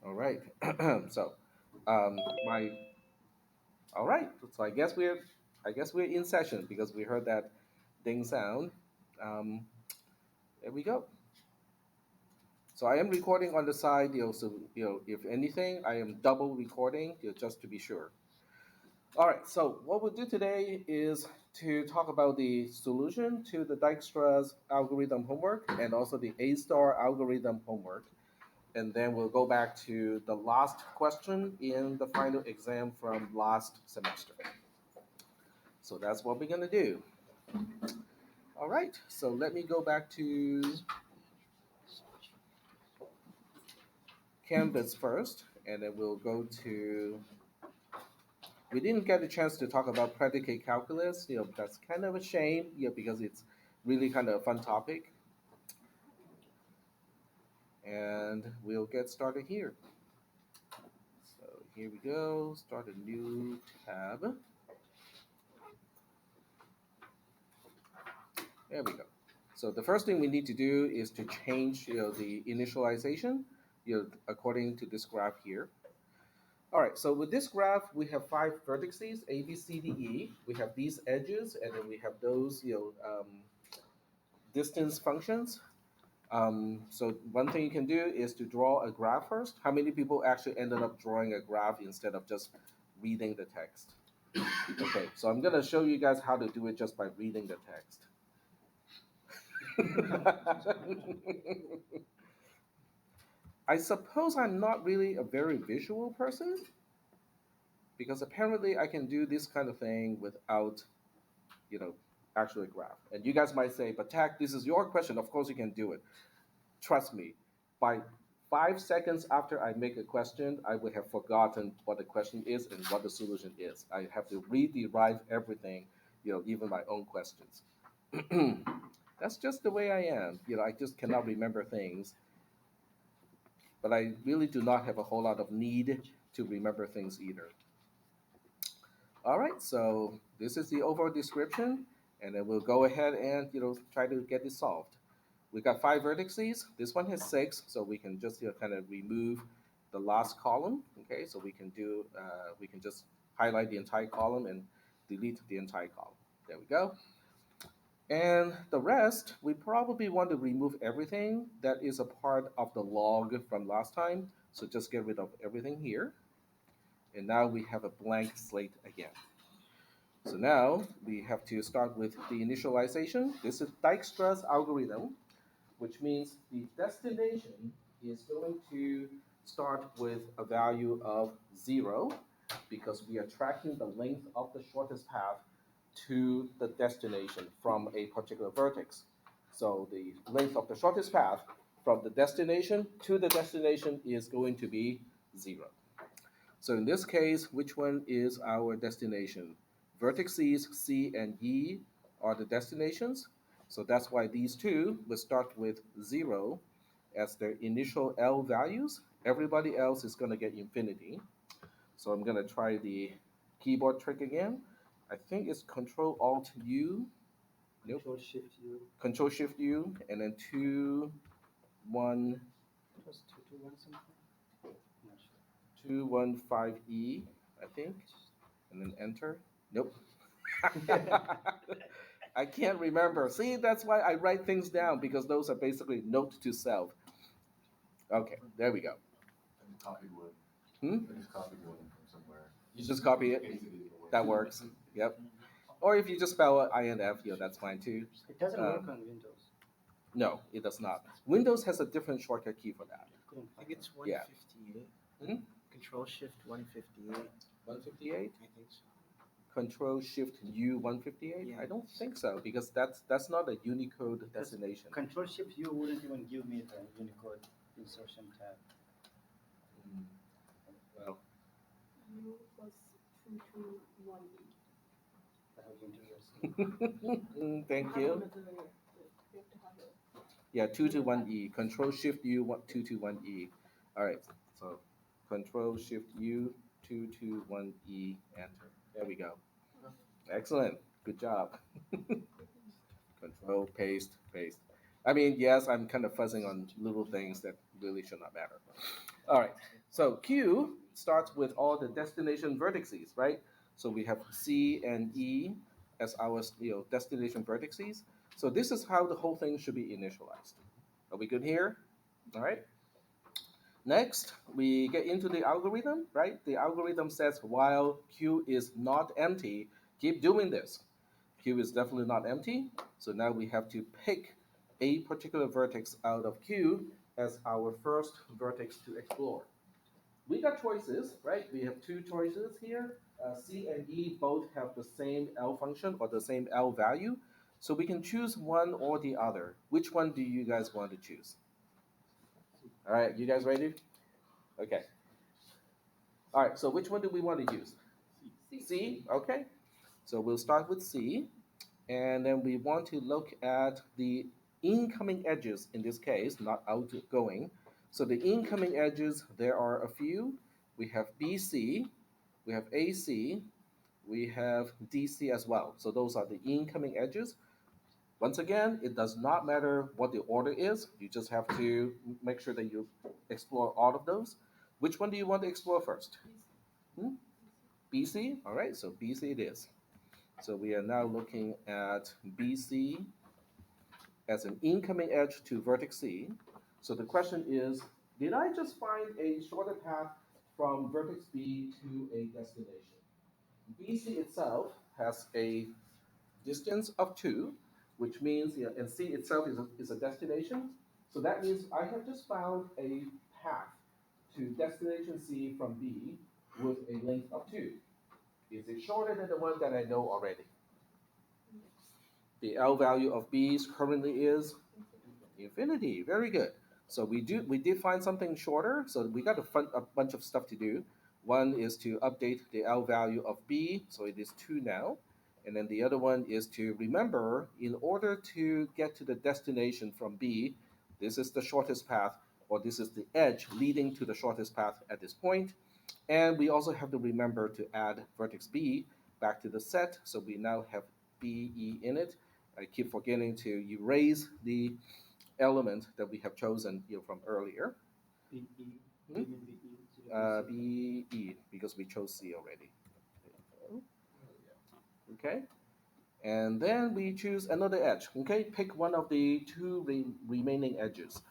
All right. So, my all right. So I guess we're in session because we heard that ding sound. Um, there we go. So I am recording on the side. So if anything, I am double recording, just to be sure. All right. So what we'll do today is to talk about the solution to the Dijkstra's algorithm homework and also the A-star algorithm homework. And then we'll go back to the last question in the final exam from last semester. So that's what we're gonna do. All right, so let me go back to Canvas first, and then we'll go to. We didn't get a chance to talk about predicate calculus. That's kind of a shame. Because it's really kind of a fun topic. And we'll get started here. So here we go. Start a new tab. There we go. So the first thing we need to do is to change the initialization according to this graph here. All right, so with this graph, we have five vertices, A, B, C, D, E. We have these edges, and then we have those distance functions. So one thing you can do is to draw a graph first. How many people actually ended up drawing a graph instead of just reading the text? Okay, so I'm going to show you guys how to do it just by reading the text. I suppose I'm not really a very visual person because apparently I can do this kind of thing without, you know, actually graph. And you guys might say, but Tack, this is your question. Of course you can do it. Trust me, by 5 seconds after I make a question, I would have forgotten what the question is and what the solution is. I have to re-derive everything, even my own questions. That's just the way I am. I just cannot remember things, but I really do not have a whole lot of need to remember things either. All right, so this is the overall description, and then we'll go ahead and try to get this solved. We got five vertices. This one has six, so we can just kind of remove the last column. Okay, so we can just highlight the entire column and delete the entire column. There we go. And the rest, we probably want to remove everything that is a part of the log from last time. So just get rid of everything here. And now we have a blank slate again. So now we have to start with the initialization. This is Dijkstra's algorithm, which means the destination is going to start with a value of 0 because we are tracking the length of the shortest path to the destination from a particular vertex. So the length of the shortest path from the destination to the destination is going to be 0. So in this case, which one is our destination? Vertices C and E are the destinations. So that's why these two will start with 0 as their initial L values. Everybody else is going to get infinity. So I'm going to try the keyboard trick again. I think it's Control Alt U. Nope. Control Shift U. Control Shift U, and then 2, 1, It was 221 something. Not sure. 215E, I think, and then enter. Nope. I can't remember. See, that's why I write things down because those are basically note to self. Okay, there we go. I just copied one. Hmm? I just copied one from somewhere. You just copy it. That works. Yep. Or if you just spell it INF, that's fine too. It doesn't work on Windows. No, it does not. Windows has a different shortcut key for that. Couldn't I find think it's it. Yeah. 158. Hmm? Control Shift 158. 158. I think so. Control Shift U 158. Yeah. I don't think so because that's not a Unicode Because destination. Control Shift U wouldn't even give me the Unicode insertion tab. Mm, Well, U plus 221E. That was interesting. thank you. You have to have it. Yeah, 221E. Control Shift U 221E. All right. So Control Shift U 221E. Enter. There we go. Excellent. Good job. Control paste paste. I mean, yes, I'm kind of fuzzing on little things that really should not matter. All right. So Q starts with all the destination vertices, right? So we have C and E as our destination vertices. So this is how the whole thing should be initialized. Are we good here? All right. Next, we get into the algorithm, right? The algorithm says while Q is not empty, keep doing this. Q is definitely not empty. So now we have to pick a particular vertex out of Q as our first vertex to explore. We got choices, right? We have two choices here. C and E both have the same L function or the same L value. So we can choose one or the other. Which one do you guys want to choose? All right, you guys ready? Okay. All right, so which one do we want to use? C, okay. So we'll start with C, and then we want to look at the incoming edges in this case, not outgoing. So the incoming edges, there are a few. We have BC, we have AC, we have DC as well. So those are the incoming edges. Once again, it does not matter what the order is. You just have to make sure that you explore all of those. Which one do you want to explore first? Hmm? BC? All right, so BC it is. So we are now looking at BC as an incoming edge to vertex C. So the question is, did I just find a shorter path from vertex B to a destination? BC itself has a distance of 2, which means, and C itself is a destination. So that means I have just found a path to destination C from B with a length of 2. Is it shorter than the one that I know already? The L value of B currently is infinity. Very good. So we did find something shorter. So we got a bunch of stuff to do. One is to update the L value of B, so it is 2 now. And then the other one is to remember, in order to get to the destination from B, this is the shortest path, or this is the edge leading to the shortest path at this point. And we also have to remember to add vertex B back to the set. So we now have BE in it. I keep forgetting to erase the element that we have chosen from earlier. BE, Hmm? maybe BE to the BC. BE, because we chose C already. Okay. And then we choose another edge. Okay, pick one of the two remaining edges.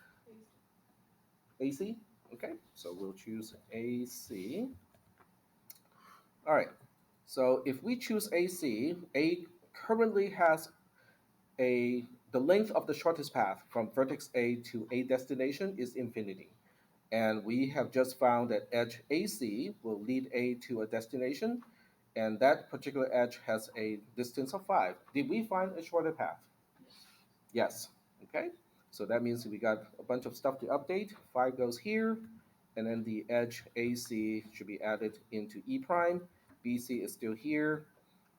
AC. Okay, so we'll choose AC. All right. So if we choose AC, A currently has a the length of the shortest path from vertex A to a destination is infinity. And we have just found that edge AC will lead A to a destination, and that particular edge has a distance of 5. Did we find a shorter path? Yes. Okay. So that means we got a bunch of stuff to update. 5 goes here, and then the edge AC should be added into E prime. BC is still here,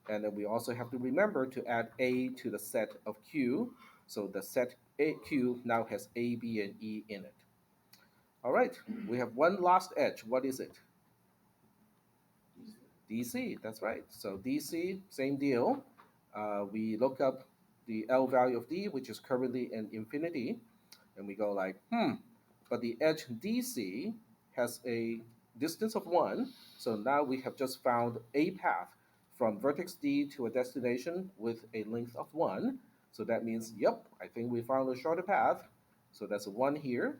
and then we also have to remember to add A to the set of Q. So the set Q now has A, B, and E in it. All right, we have one last edge. What is it? DC, that's right. So DC, same deal. We look up the L value of D, which is currently an infinity, and we go like, but the edge DC has a distance of 1. So now we have just found a path from vertex D to a destination with a length of 1. So that means, yep, I think we found a shorter path. So that's a 1 here.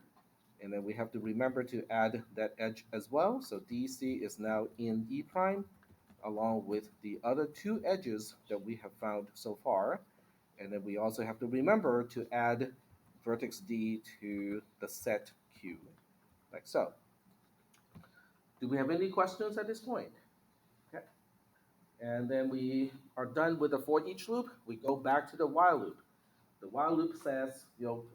And then we have to remember to add that edge as well. So DC is now in E prime, along with the other two edges that we have found so far. And then we also have to remember to add vertex D to the set Q, like so. Do we have any questions at this point? Okay. And then we are done with the for each loop. We go back to the while loop. The while loop says,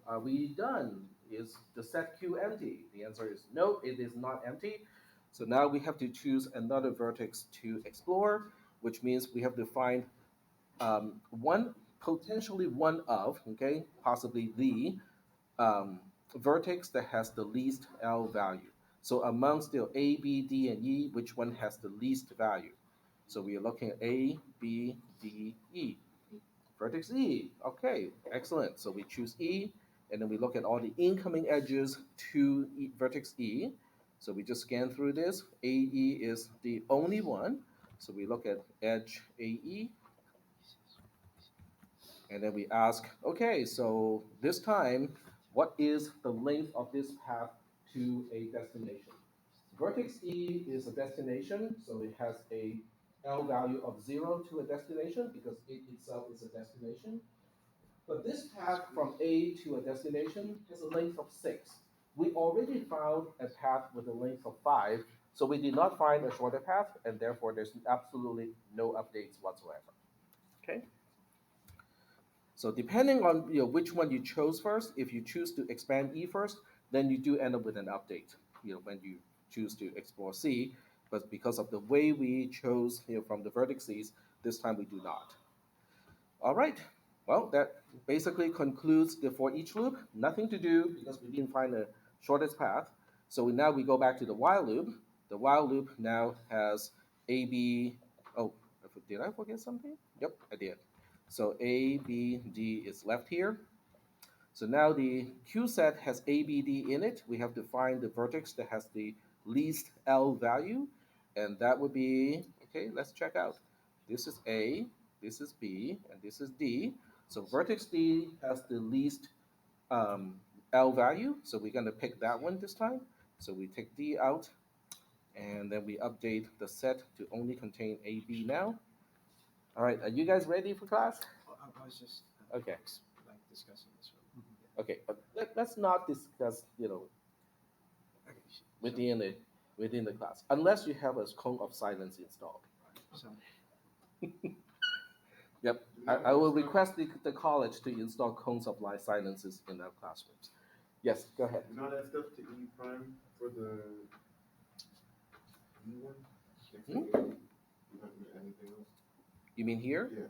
are we done? Is the set Q empty? The answer is no, it is not empty. So now we have to choose another vertex to explore, which means we have to find one, potentially one of, okay, possibly the vertex that has the least L value. So amongst the A, B, D, and E, which one has the least value? So we are looking at A, B, D, E. Vertex E. Okay, excellent. So we choose E, and then we look at all the incoming edges to vertex E. So we just scan through this. AE is the only one. So we look at edge AE, and then we ask, okay, so this time, what is the length of this path to a destination? Vertex E is a destination, so it has a L value of 0 to a destination because it itself is a destination. But this path from A to a destination has a length of 6. We already found a path with a length of 5, so we did not find a shorter path, and therefore there's absolutely no updates whatsoever. Okay? So depending on which one you chose first, if you choose to expand E first, then you do end up with an update. When you choose to explore C, but because of the way we chose from the vertices, this time we do not. All right. Well, that basically concludes the for each loop. Nothing to do because we didn't find the shortest path. So now we go back to the while loop. The while loop now has A, B. Oh, did I forget something? Yep, I did. So A, B, D is left here. So now the Q set has A, B, D in it. We have to find the vertex that has the least L value. And that would be, okay, let's check out. This is A, this is B, and this is D. So vertex D has the least L value. So we're going to pick that one this time. So we take D out, and then we update the set to only contain A, B now. All right, are you guys ready for class? I was just Okay. like discussing this one. Okay, but let's not discuss, Okay, within the class, unless you have a cone of silence installed. so Yep, I will request the college to install cones of light silences in our classrooms. Yes, go ahead. You know that stuff to E prime for the E one? Next to Hmm? A? You haven't done anything else? You mean here? Yeah.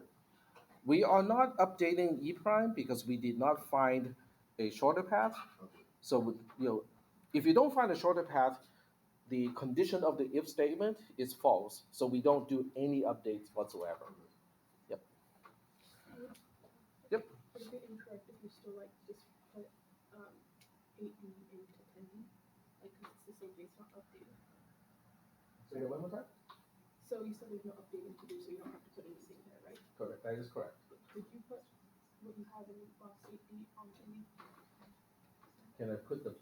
We are not updating E prime because we did not find a shorter path. Okay. So if you don't find a shorter path, the condition of the if statement is false. So we don't do any updates whatsoever. Yep. Yep. Would it be incorrect if you still like just put 8B into 10B? Like, because it's the same base, not updated. Say that one more time. So you said there's no updating to do, so you don't have to put anything there, right? Correct. That is correct. Could you put what you have in box 8B on 10B? Can I put the?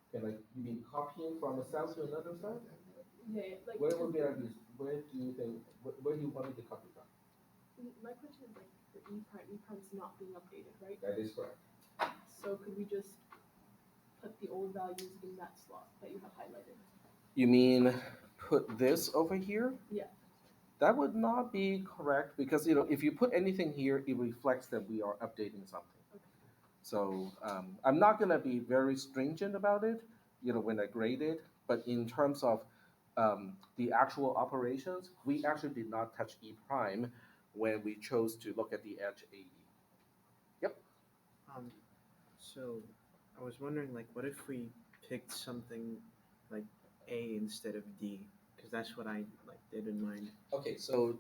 You mean copying from a cell to another cell? Yeah, like. Where would be where do you think? Where do you want me to copy from? My question is like for E prime's not being updated, right? That is correct. So could we just put the old values in that slot that you have highlighted? You mean put this over here? Yeah. That would not be correct because if you put anything here, it reflects that we are updating something. Okay. So I'm not going to be very stringent about it, when I grade it. But in terms of the actual operations, we actually did not touch E prime when we chose to look at the edge AE. Yep. so I was wondering, like, what if we picked something like A instead of D? Because that's what I like did in mind. Okay, so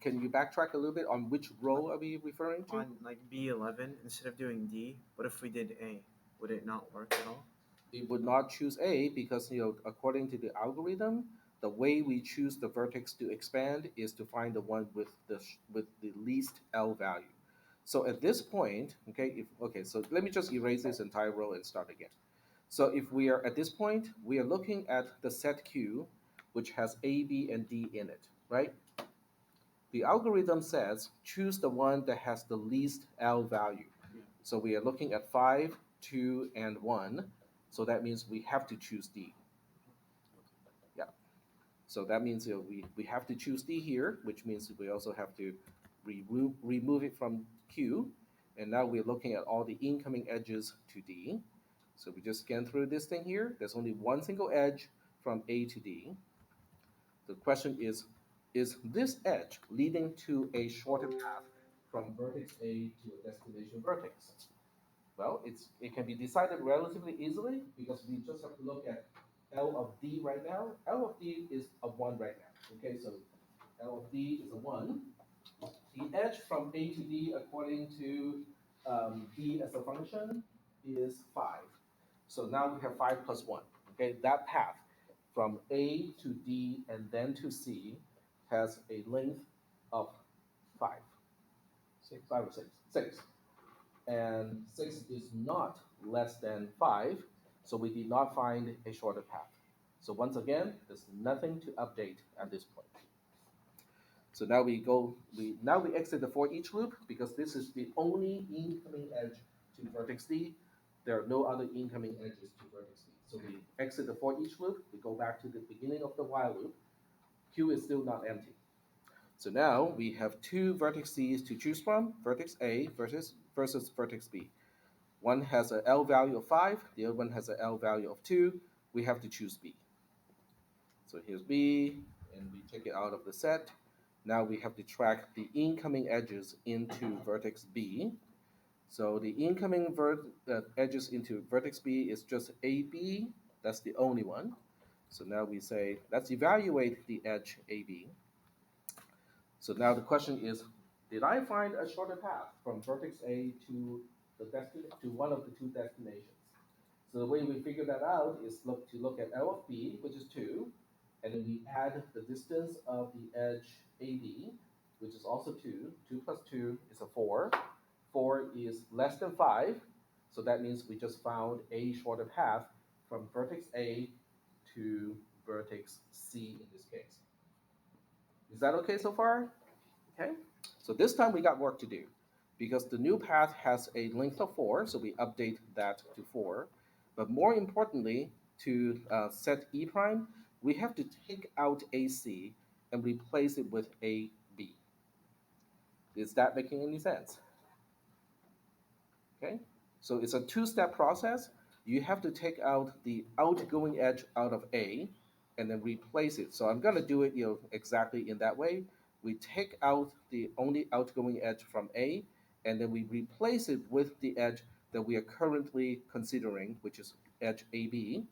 can you backtrack a little bit on which row are we referring to? On like B11, instead of doing D, what if we did A? Would it not work at all? It would not choose A because according to the algorithm, the way we choose the vertex to expand is to find the one with the least L value. So at this point, so let me just erase this entire row and start again. So if we are at this point, we are looking at the set Q, which has A, B, and D in it, right? The algorithm says choose the one that has the least L value. So we are looking at 5, 2, and 1. So that means we have to choose D. Yeah. So that means we have to choose D here, which means we also have to remove it from Q. And now we're looking at all the incoming edges to D. So we just scan through this thing here. There's only one single edge from A to D. The question is this edge leading to a shorter path from vertex A to a destination vertex? Well, it can be decided relatively easily because we just have to look at L of D right now. L of D is a 1 right now. Okay, so L of D is a 1. The edge from A to D according to D as a function is 5. So now we have 5 plus 1. Okay, that path from A to D and then to C has a length of five, Six. five or six, six, and six is not less than five, so we did not find a shorter path. So once again, there's nothing to update at this point. So now we exit the for each loop because this is the only incoming edge to vertex D. There are no other incoming edges to vertex D. So we exit the for each loop, we go back to the beginning of the while loop. Q is still not empty. So now we have two vertices to choose from, vertex A versus vertex B. One has an L value of 5, the other one has an L value of 2. We have to choose B. So here's B, and we take it out of the set. Now we have to track the incoming edges into vertex B. So the incoming edges into vertex B is just AB. That's the only one. So now we say, let's evaluate the edge AB. So now the question is, did I find a shorter path from vertex A to to one of the two destinations? So the way we figure that out is look at L of B, which is 2, and then we add the distance of the edge AB, which is also 2. 2 plus 2 is a 4. 4 is less than 5, so that means we just found a shorter path from vertex A to vertex C in this case. Is that okay so far? Okay, so this time we got work to do because the new path has a length of 4, so we update that to 4. But more importantly, to set E prime, we have to take out AC and replace it with AB. Is that making any sense? Okay, so it's a two-step process. You have to take out the outgoing edge out of A and then replace it. So I'm going to do it exactly in that way. We take out the only outgoing edge from A, and then we replace it with the edge that we are currently considering, which is edge AB.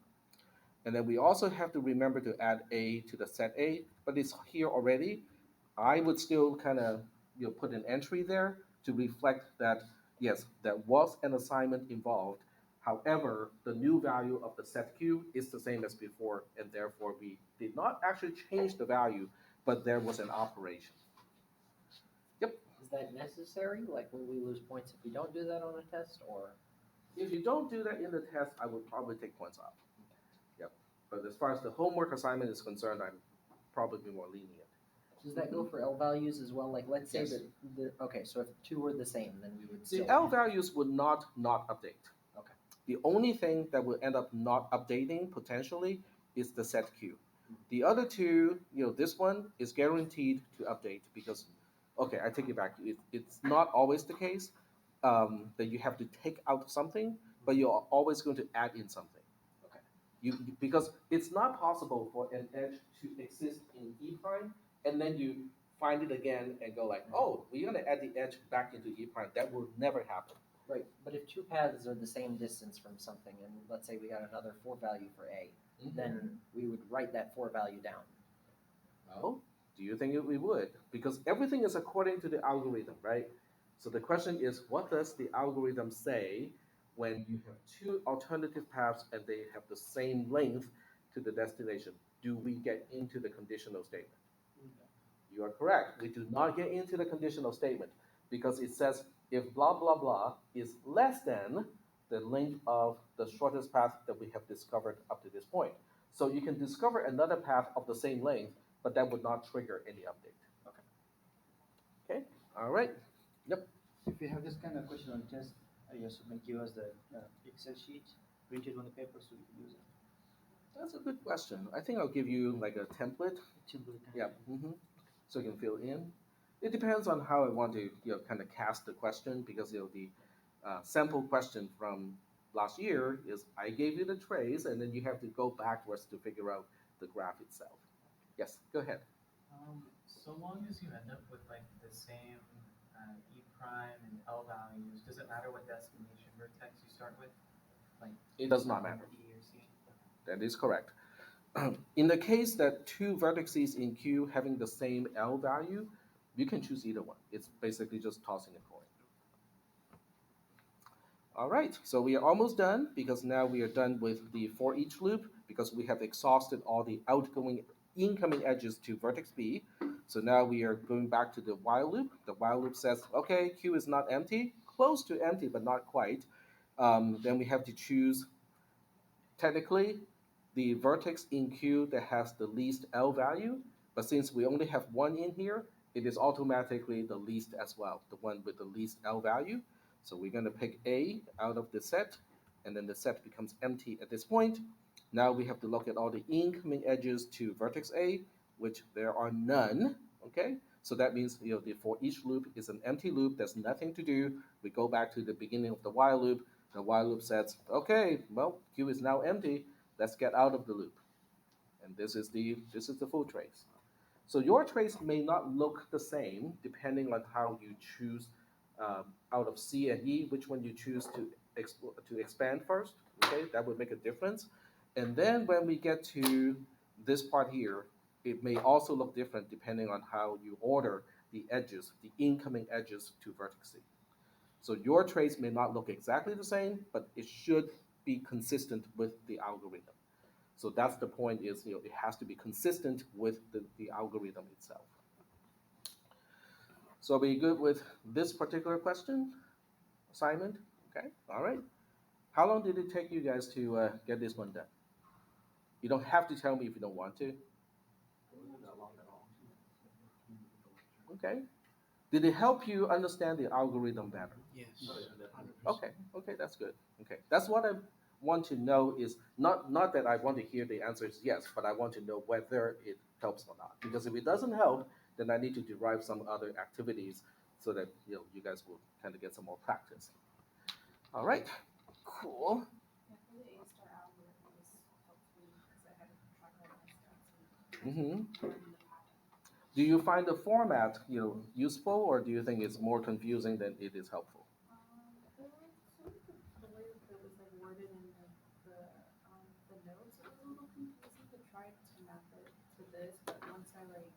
And then we also have to remember to add A to the set A, but it's here already. I would still kind of put an entry there to reflect that yes, there was an assignment involved. However, the new value of the set Q is the same as before, and therefore we did not actually change the value, but there was an operation. Yep. Is that necessary? Like, will we lose points if we don't do that on a test, or? If you don't do that in the test, I would probably take points off. Yep. But as far as the homework assignment is concerned, I'm probably more lenient. Does that go for L values as well? Like, let's say Yes. okay, so if two were the same, then we would The still. L values would not update. Okay. The only thing that will end up not updating potentially is the set Q. The other two, this one is guaranteed to update because, okay, I take it back. It's not always the case that you have to take out something, but you're always going to add in something. Okay. Because it's not possible for an edge to exist in E prime and then you find it again and go like, oh, we're going to add the edge back into E prime. That will never happen. Right, but if two paths are the same distance from something, and let's say we got another 4 value for A, then we would write that 4 value down. Well, do you think we would? Because everything is according to the algorithm, right? So the question is, what does the algorithm say when you have two alternative paths and they have the same length to the destination? Do we get into the conditional statement? You are correct. We do not get into the conditional statement because it says if blah, blah, blah is less than the length of the shortest path that we have discovered up to this point. So you can discover another path of the same length, but that would not trigger any update. Okay, all right. Yep. If you have this kind of question on test, I just give us the Excel sheet printed on the paper so we can use it. That's a good question. I think I'll give you like a template. Yeah. So you can fill in. It depends on how I want to kind of cast the question because the sample question from last year is I gave you the trace and then you have to go backwards to figure out the graph itself. Yes, go ahead. So long as you end up with like the same E prime and L values, does it matter what destination vertex you start with? Like it does not matter. E or C? That is correct. In the case that two vertices in Q having the same L value, you can choose either one. It's basically just tossing a coin. All right, so we are almost done because now we are done with the for each loop because we have exhausted all the outgoing, incoming edges to vertex B. So now we are going back to the while loop. The while loop says, okay, Q is not empty, close to empty, but not quite. Then we have to choose technically the vertex in Q that has the least L value, but since we only have one in here, it is automatically the least as well, the one with the least L value. So we're going to pick A out of the set, and then the set becomes empty at this point. Now we have to look at all the incoming edges to vertex A, which there are none. Okay, so that means the for each loop is an empty loop. There's nothing to do. We go back to the beginning of the while loop. The while loop says, okay, well, Q is now empty. Let's get out of the loop. And this is the full trace. So your trace may not look the same depending on how you choose out of C and E, which one you choose to expand first. Okay, that would make a difference. And then when we get to this part here, it may also look different depending on how you order the edges, the incoming edges to vertex C. So your trace may not look exactly the same, but it should be consistent with the algorithm. So that's the point is, it has to be consistent with the algorithm itself. So are we good with this particular question, assignment? Okay, all right. How long did it take you guys to get this one done? You don't have to tell me if you don't want to. Okay. Did it help you understand the algorithm better? Yes. Oh, yeah, definitely. Okay, okay, that's good. Okay, that's what I want to know is not that I want to hear the answer is yes, but I want to know whether it helps or not. Because if it doesn't help, then I need to derive some other activities so that you guys will kind of get some more practice. All right, cool. Yeah, for the A-star algorithm, this helped me because I had to track all my steps hmm and learn the pattern. Do you find the format useful, or do you think it's more confusing than it is helpful? Well, sort of the way that it was like worded in the notes, it was a little confusing to try to map it to this, but once I like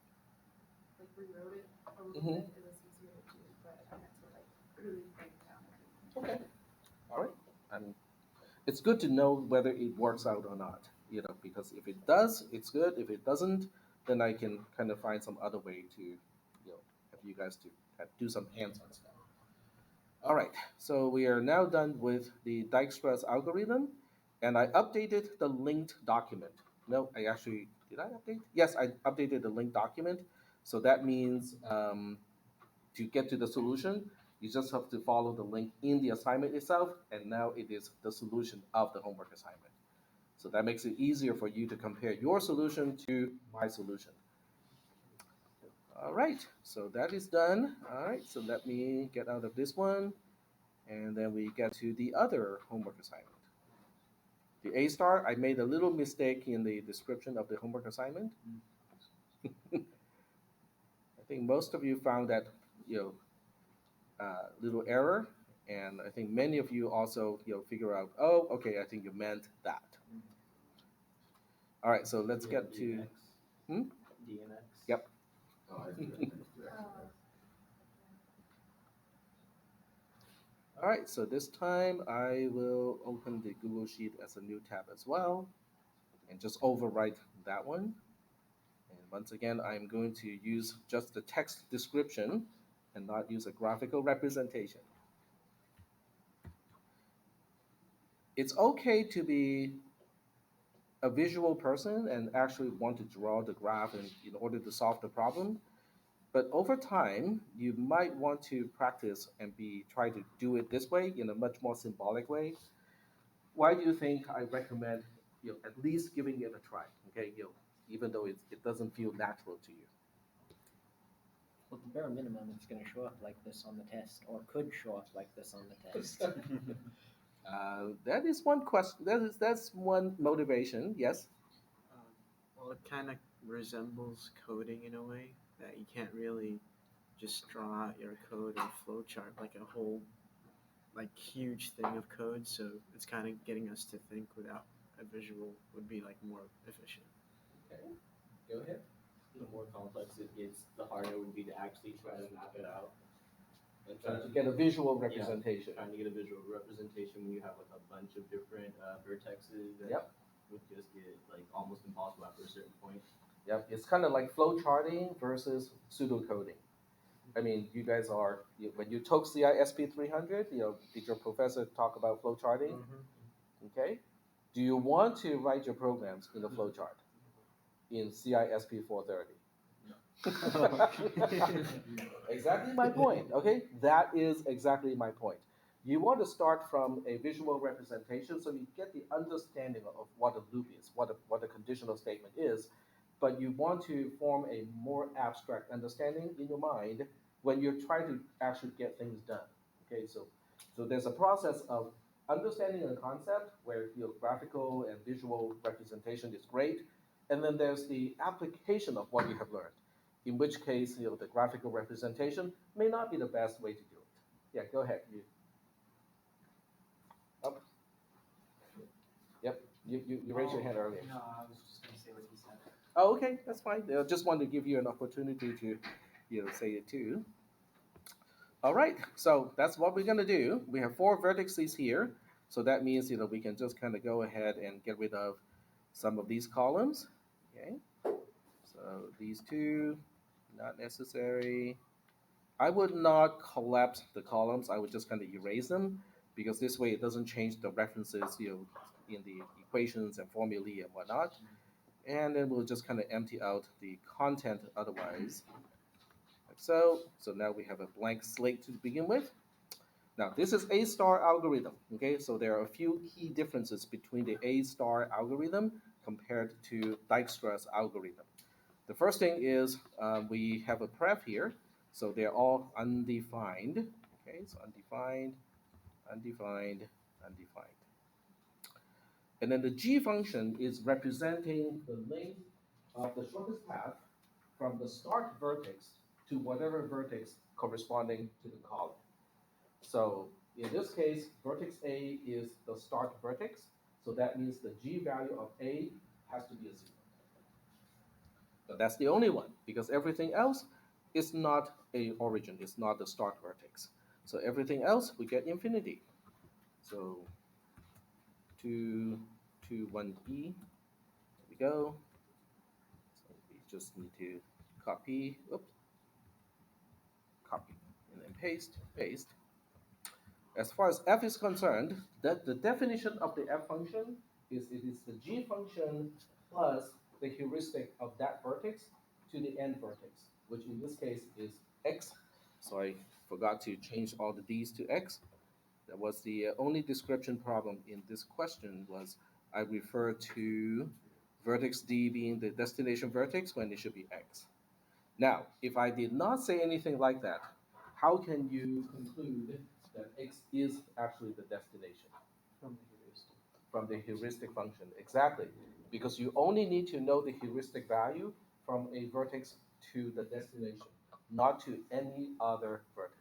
rewrote it a little Mhm. bit, it was easier to do. But I had to like really break down everything. Okay. All right. And it's good to know whether it works out or not. Because if it does, it's good. If it doesn't, then I can kind of find some other way to, have you guys to kind of do some hands-on stuff. All right. So we are now done with the Dijkstra's algorithm, and I updated the linked document. No, I actually did. I update? Yes, I updated the linked document. So that means to get to the solution, you just have to follow the link in the assignment itself, and now it is the solution of the homework assignment. So that makes it easier for you to compare your solution to my solution. All right, so that is done. All right, so let me get out of this one, and then we get to the other homework assignment. The A star, I made a little mistake in the description of the homework assignment. I think most of you found that, little error, and I think many of you also figure out, oh, okay, I think you meant that. All right, so let's get to hmm? DNX. Yep. Oh, I see that next to that. All right, so this time I will open the Google Sheet as a new tab as well, and just overwrite that one. And once again, I'm going to use just the text description and not use a graphical representation. It's okay to be a visual person and actually want to draw the graph in order to solve the problem. But over time, you might want to practice and try to do it this way in a much more symbolic way. Why do you think I recommend at least giving it a try? Okay, even though it doesn't feel natural to you. Well, the bare minimum, it's going to show up like this on the test, or could show up like this on the test. That is one question. That's one motivation. Yes. Um, well, it kind of resembles coding in a way that you can't really just draw out your code and flowchart like a whole like huge thing of code. So it's kind of getting us to think without a visual would be like more efficient. Okay. Go ahead. The more complex it gets, the harder it would be to actually try to map it out. And trying to get a visual representation. trying to get a visual representation when you have like a bunch of different vertexes that Yep. would just get like almost impossible after a certain point. Yep, it's kind of like flow charting versus pseudocoding. I mean, you guys are when you took CISP 300. Did your professor talk about flow charting? Okay. Do you want to write your programs in the flow chart in CISP 430? Exactly my point. Okay, that is exactly my point. You want to start from a visual representation so you get the understanding of what a loop is, what a conditional statement is, but you want to form a more abstract understanding in your mind when you're trying to actually get things done. Okay, so there's a process of understanding a concept where graphical and visual representation is great, and then there's the application of what you have learned, in which case the graphical representation may not be the best way to do it. Yeah, go ahead. Up. Yep, you raised your hand earlier. No, I was just gonna say what he said. Oh, okay, that's fine. I just wanted to give you an opportunity to say it too. All right, so that's what we're gonna do. We have four vertices here, so that means we can just kind of go ahead and get rid of some of these columns. Okay, so these two, not necessary. I would not collapse the columns. I would just kind of erase them because this way it doesn't change the references, in the equations and formulae and whatnot. And then we'll just kind of empty out the content otherwise, like so. So now we have a blank slate to begin with. Now this is A star algorithm. Okay, so there are a few key differences between the A star algorithm compared to Dijkstra's algorithm. The first thing is we have a pref here, so they're all undefined. Okay, so undefined, undefined, undefined. And then the g function is representing the length of the shortest path from the start vertex to whatever vertex corresponding to the column. So in this case, vertex A is the start vertex, so that means the g value of A has to be a 0. But that's the only one because everything else is not a origin, it's not the start vertex. So everything else we get infinity. So 2, 2, 1e, there we go. So we just need to copy, oops, copy, and then paste, paste. As far as f is concerned, that the definition of the f function is it is the g function plus the heuristic of that vertex to the end vertex, which in this case is x. So I forgot to change all the d's to x. That was the only description problem in this question was I refer to vertex d being the destination vertex when it should be x. Now, if I did not say anything like that, how can you conclude that x is actually the destination? From the heuristic. From the heuristic function, exactly. Because you only need to know the heuristic value from a vertex to the destination, not to any other vertex.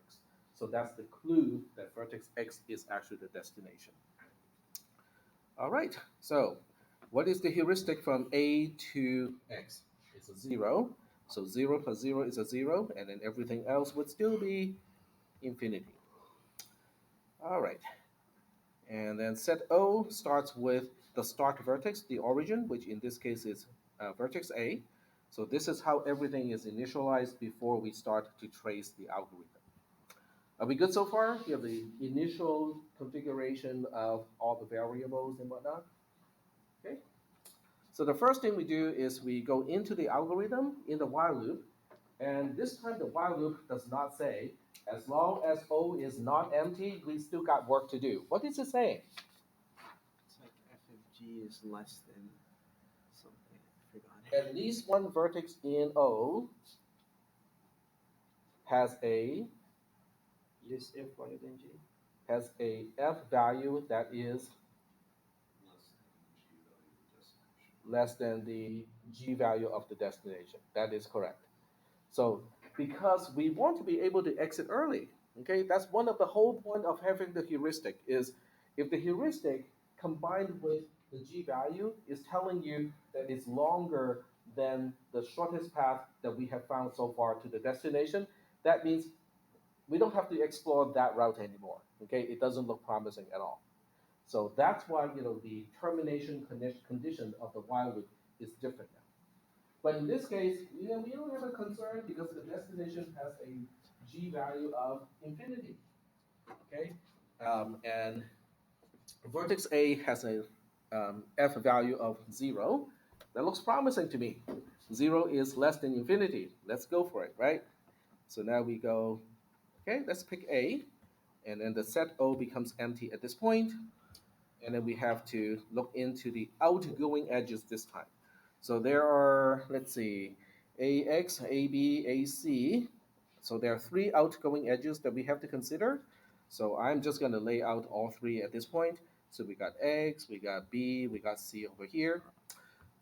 So that's the clue that vertex x is actually the destination. All right, so what is the heuristic from A to X? It's a 0. So 0 plus 0 is a 0, and then everything else would still be infinity. All right, and then set O starts with the start vertex, the origin, which in this case is vertex A. So this is how everything is initialized before we start to trace the algorithm. Are we good so far? You have the initial configuration of all the variables and whatnot. Okay. So the first thing we do is we go into the algorithm in the while loop, and this time the while loop does not say, as long as O is not empty, we still got work to do. What is it saying? It's like f of g is less than something. I forgot. At least one vertex in O has a List f greater than g. f value that is less than the g value of the destination. That is correct. So because we want to be able to exit early, okay, that's one of the whole point of having the heuristic is if the heuristic combined with the g value is telling you that it's longer than the shortest path that we have found so far to the destination, that means we don't have to explore that route anymore. Okay, it doesn't look promising at all. So that's why the termination condition of the while loop is different now. But in this case, we don't have a concern because the destination has a g value of infinity. Okay, and vertex A has a f value of 0. That looks promising to me. 0 is less than infinity. Let's go for it, right? So now we go, okay, let's pick A, and then the set O becomes empty at this point, and then we have to look into the outgoing edges this time. So there are, let's see, AX, AB, AC. So there are three outgoing edges that we have to consider. So I'm just going to lay out all three at this point. So we got X, we got B, we got C over here.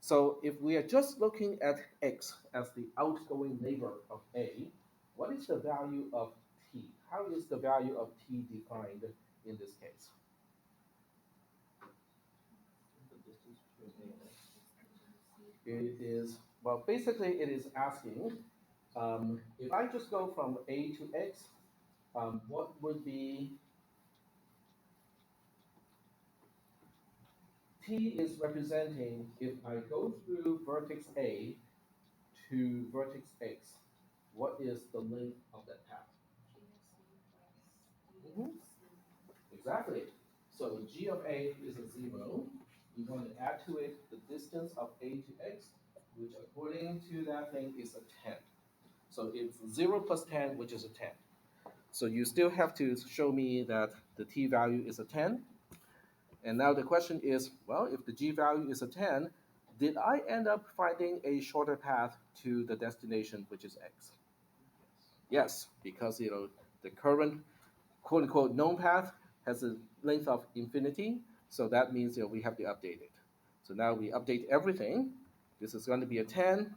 So if we are just looking at X as the outgoing neighbor of A, what is the value of T? How is the value of T defined in this case? The distance between A and X. It is, well, basically it is asking, if I just go from A to X, what would be, T is representing if I go through vertex A to vertex X, what is the length of that path? Mhm. Exactly. So g of A is a 0. We want to add to it the distance of A to X, which according to that thing is a 10. So it's 0 plus 10, which is a 10. So you still have to show me that the t value is a 10. And now the question is, well, if the g value is a 10, did I end up finding a shorter path to the destination, which is x? Yes, because the current quote unquote known path has a length of infinity, so that means we have to update it. So now we update everything. This is going to be a 10.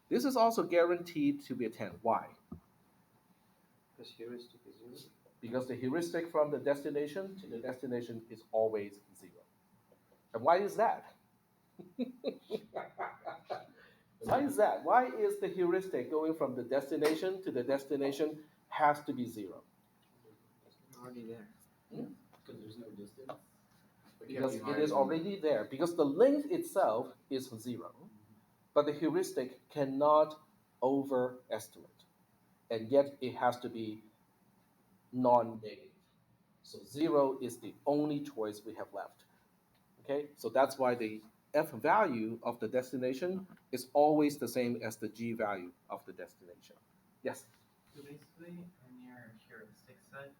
This is also guaranteed to be a 10. Why? Because heuristic is 0. Because the heuristic from the destination to the destination is always 0. And why is that? Why is that? Why is the heuristic going from the destination to the destination has to be 0? Already there. Because there's no distance. Because it is already there. Because the length itself is 0, but the heuristic cannot overestimate, and yet it has to be non-negative. So 0 is the only choice we have left. Okay, so that's why the f value of the destination is always the same as the g value of the destination. Yes? So basically, in your heuristic set,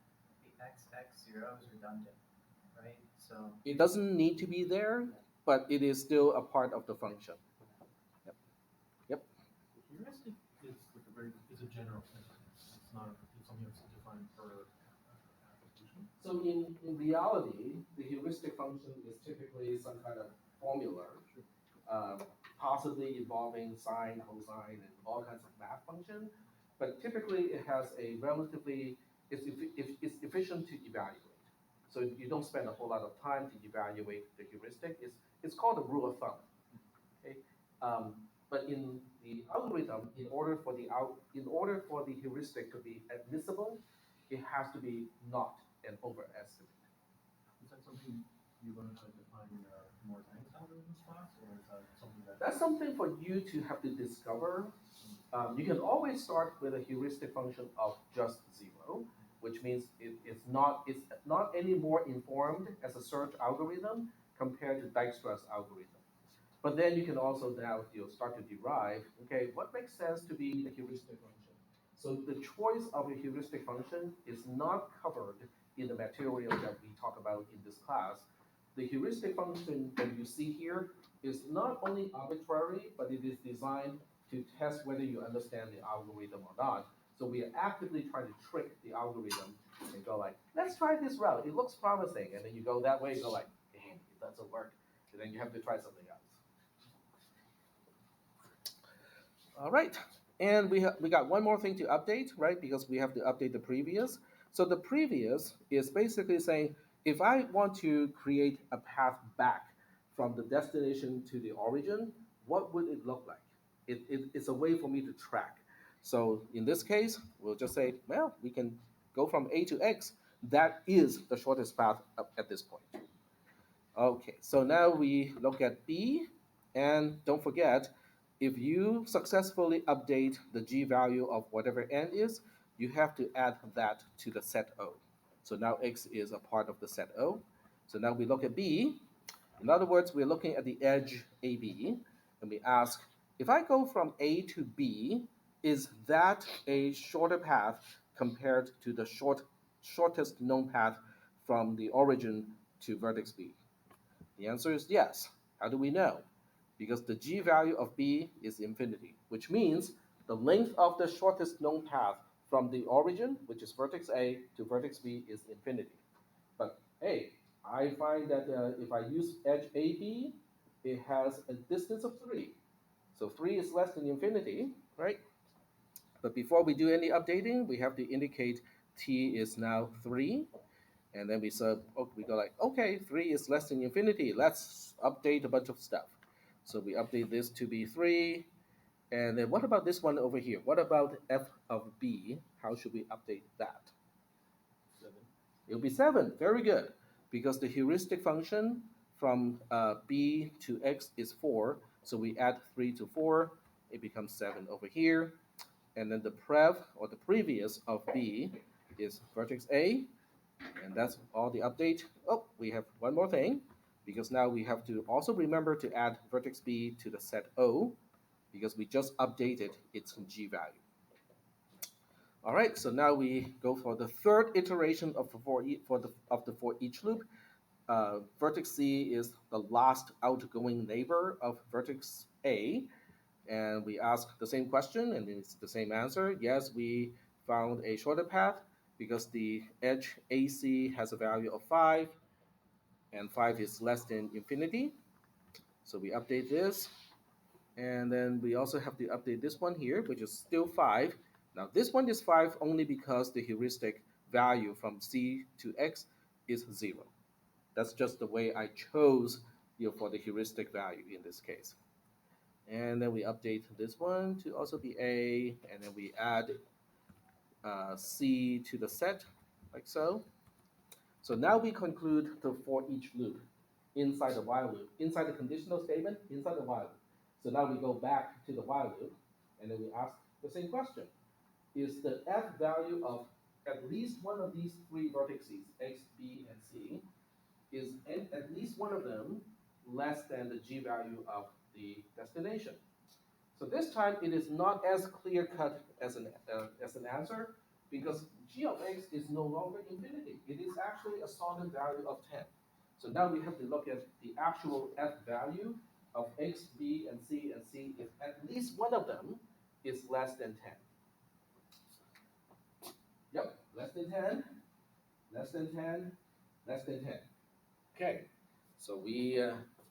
the x0 is redundant, right? So It doesn't need to be there, but it is still a part of the function. Yep. Yep. The heuristic is like is a general thing. It's not it's something that's defined per application. So in reality, the heuristic function is typically some kind of formula, um, possibly involving sine, cosine, and all kinds of math function. But typically, it has a relatively it's efficient to evaluate. So you don't spend a whole lot of time to evaluate the heuristic. It's called a rule of thumb. Okay, but in the algorithm, in order for the heuristic to be admissible, it has to be not an overestimate. Is that something you're going to define in a more advanced algorithms class, or is that something that That's something for you to have to discover. You can always start with a heuristic function of just 0, which means it's not any more informed as a search algorithm compared to Dijkstra's algorithm. But then you can also now start to derive, okay, what makes sense to be the heuristic function? So the choice of a heuristic function is not covered in the material that we talk about in this class. The heuristic function that you see here is not only arbitrary, but it is designed to test whether you understand the algorithm or not. So we are actively trying to trick the algorithm and go like, let's try this route. It looks promising. And then you go that way, you go like, dang, it doesn't work. And then you have to try something else. All right, and we got one more thing to update, right? Because we have to update the previous. So the previous is basically saying if I want to create a path back from the destination to the origin, what would it look like? It's a way for me to track. So in this case, we'll just say, well, we can go from A to X, that is the shortest path up at this point. Okay, so now we look at B, and don't forget, if you successfully update the G value of whatever n is, you have to add that to the set O. So now X is a part of the set O. So now we look at B. In other words, we're looking at the edge AB, and we ask, if I go from A to B, is that a shorter path compared to the shortest known path from the origin to vertex B? The answer is yes. How do we know? Because the g value of b is infinity, which means the length of the shortest known path from the origin, which is vertex A, to vertex B is infinity. But hey, I find that if I use edge AB, it has a distance of 3. So 3 is less than infinity, right? But before we do any updating, we have to indicate t is now 3. And then we said, oh, we go like, okay, 3 is less than infinity. Let's update a bunch of stuff. So we update this to be 3. And then what about this one over here? What about f of b? How should we update that? 7. It'll be 7. Very good. Because the heuristic function from b to x is 4. So we add 3 to 4. It becomes 7 over here. And then the prev, or the previous of b, is vertex A. And that's all the update. Oh, we have one more thing, because now we have to also remember to add vertex B to the set O, because we just updated its G value. All right, so now we go for the third iteration of the for each loop. Vertex C is the last outgoing neighbor of vertex A, and we ask the same question, and it's the same answer. Yes, we found a shorter path because the edge AC has a value of 5, and 5 is less than infinity. So we update this, and then we also have to update this one here, which is still 5. Now this one is 5 only because the heuristic value from C to X is 0. That's just the way I chose for the heuristic value in this case. And then we update this one to also be A, and then we add C to the set, like so. So now we conclude the for each loop inside the while loop, inside the conditional statement, inside the while loop. So now we go back to the while loop, and then we ask the same question. Is the f value of at least one of these 3 vertices, x, b, and c, is at least one of them less than the g value of the destination? So this time it is not as clear cut as an answer, because g of x is no longer infinity. It is actually a solid value of 10. So now we have to look at the actual f value of x, b, and c if at least one of them is less than 10. Yep, less than 10, less than 10, less than 10. Okay, so we,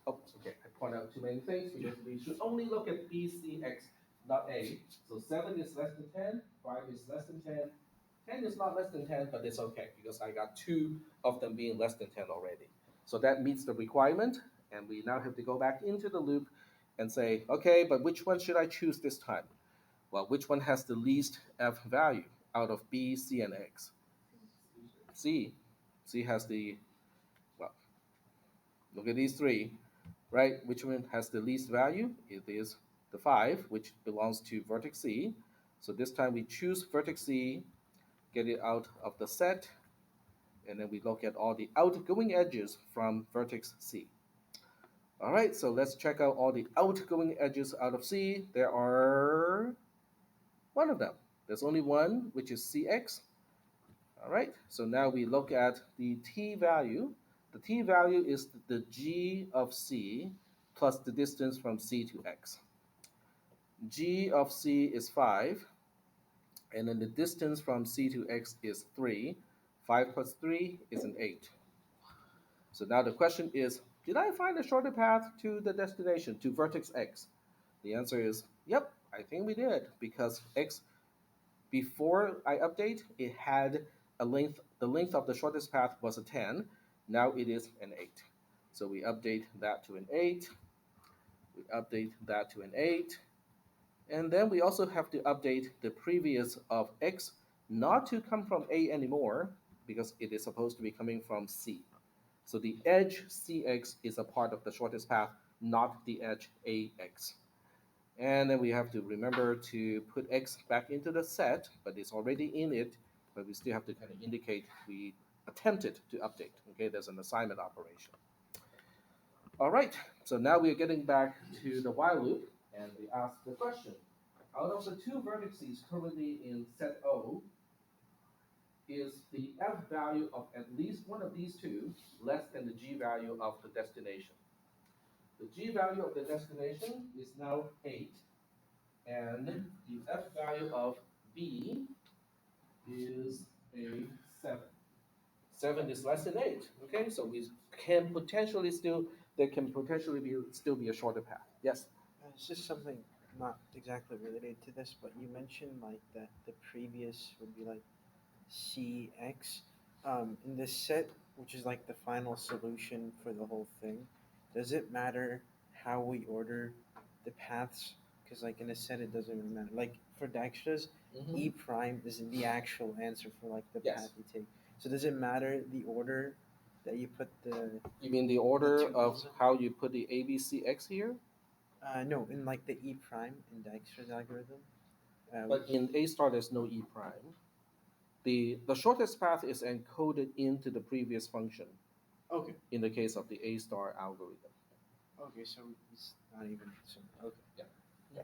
oh, okay, I point out too many things because we should only look at B, C, X, not A. So 7 is less than 10, 5 is less than 10, 10 is not less than 10, but it's okay because I got 2 of them being less than 10 already. So that meets the requirement, and we now have to go back into the loop and say, okay, but which one should I choose this time? Well, which one has the least F value out of B, C, and X? C. C has the, well, look at these 3, right? Which one has the least value? It is the 5, which belongs to vertex C. So this time we choose vertex C, get it out of the set, and then we look at all the outgoing edges from vertex C. All right, so let's check out all the outgoing edges out of C. There are one of them. There's only one, which is CX. All right, so now we look at the t value. The t value is the g of c plus the distance from c to x. G of c is 5, and then the distance from c to x is 3. 5 plus 3 is an 8. So now the question is, did I find a shorter path to the destination, to vertex x? The answer is, yep, I think we did, because x, before I update, it had the length of the shortest path was a 10. Now it is an 8. So we update that to an 8. We update that to an 8. And then we also have to update the previous of x not to come from A anymore because it is supposed to be coming from C. So the edge CX is a part of the shortest path, not the edge AX. And then we have to remember to put X back into the set, but it's already in it, but we still have to kind of indicate we attempted to update. Okay, there's an assignment operation. All right, so now we're getting back to the while loop, and we ask the question. Out of the two vertices currently in set O, is the f value of at least one of these two less than the g value of the destination? The g value of the destination is now 8, and the f value of b is a 7. 7 is less than 8. Okay, so we can potentially still, there can potentially be still be a shorter path. Yes? It's just something not exactly related to this, but you mentioned like that the previous would be like CX. In this set, which is like the final solution for the whole thing, does it matter how we order the paths? Because like in a set, it doesn't really matter. Like for Dijkstra's, E prime is the actual answer for like the Yes. path you take. So does it matter the order that you put the? You mean the order two of bills in? how you put the ABCX here? No, in like the E prime in Dijkstra's algorithm. But in A star, there's no E prime. The shortest path is encoded into the previous function Okay. in the case of the A star algorithm. Okay, so it's not even so. Okay. Yeah.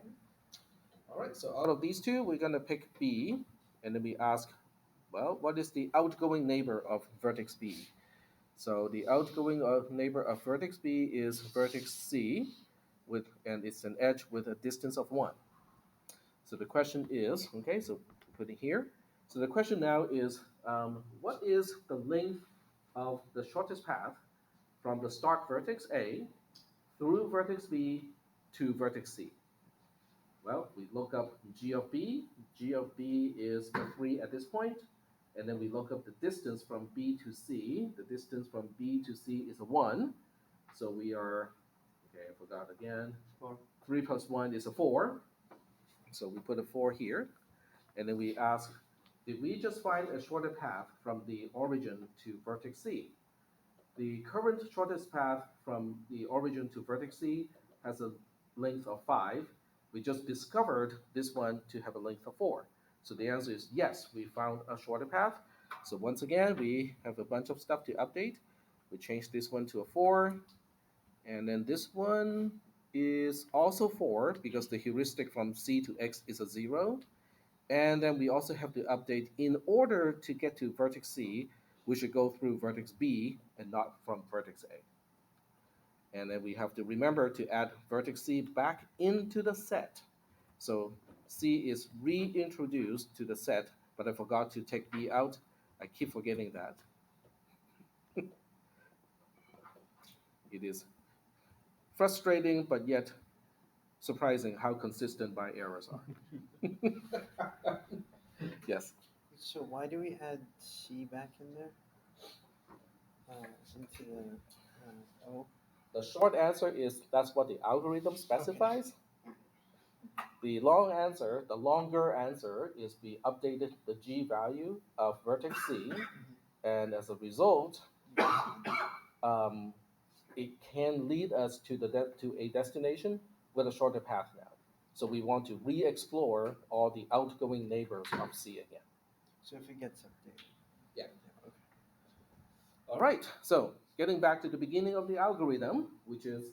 All right, so out of these two, we're going to pick B, and then we ask, well, what is the outgoing neighbor of vertex B? So the outgoing neighbor of vertex B is vertex C, and it's an edge with a distance of 1. So the question is, okay, so put it here. So the question now is, what is the length of the shortest path from the start vertex A through vertex B to vertex C? Well, we look up g of b. G of b is the 3 at this point. And then we look up the distance from b to c. The distance from b to c is a 1. So we are, okay, I forgot again. 3 plus 1 is a 4. So we put a 4 here. And then we ask, did we just find a shorter path from the origin to vertex C? The current shortest path from the origin to vertex C has a length of 5. We just discovered this one to have a length of 4. So the answer is yes, we found a shorter path. So once again, we have a bunch of stuff to update. We changed this one to a 4. And then this one is also 4 because the heuristic from C to X is a 0. And then we also have to update in order to get to vertex C, we should go through vertex B and not from vertex A. And then we have to remember to add vertex C back into the set. So C is reintroduced to the set, but I forgot to take B out. I keep forgetting that. It is frustrating, but yet surprising how consistent my errors are. Yes. So why do we add C back in there? Into the O. The short answer is that's what the algorithm specifies. The long answer, the longer answer, is we updated the g value of vertex C, and as a result, um, it can lead us to to a destination with a shorter path now. So we want to re-explore all the outgoing neighbors of C again. So if it gets updated. Yeah. Okay. All right. So getting back to the beginning of the algorithm, which is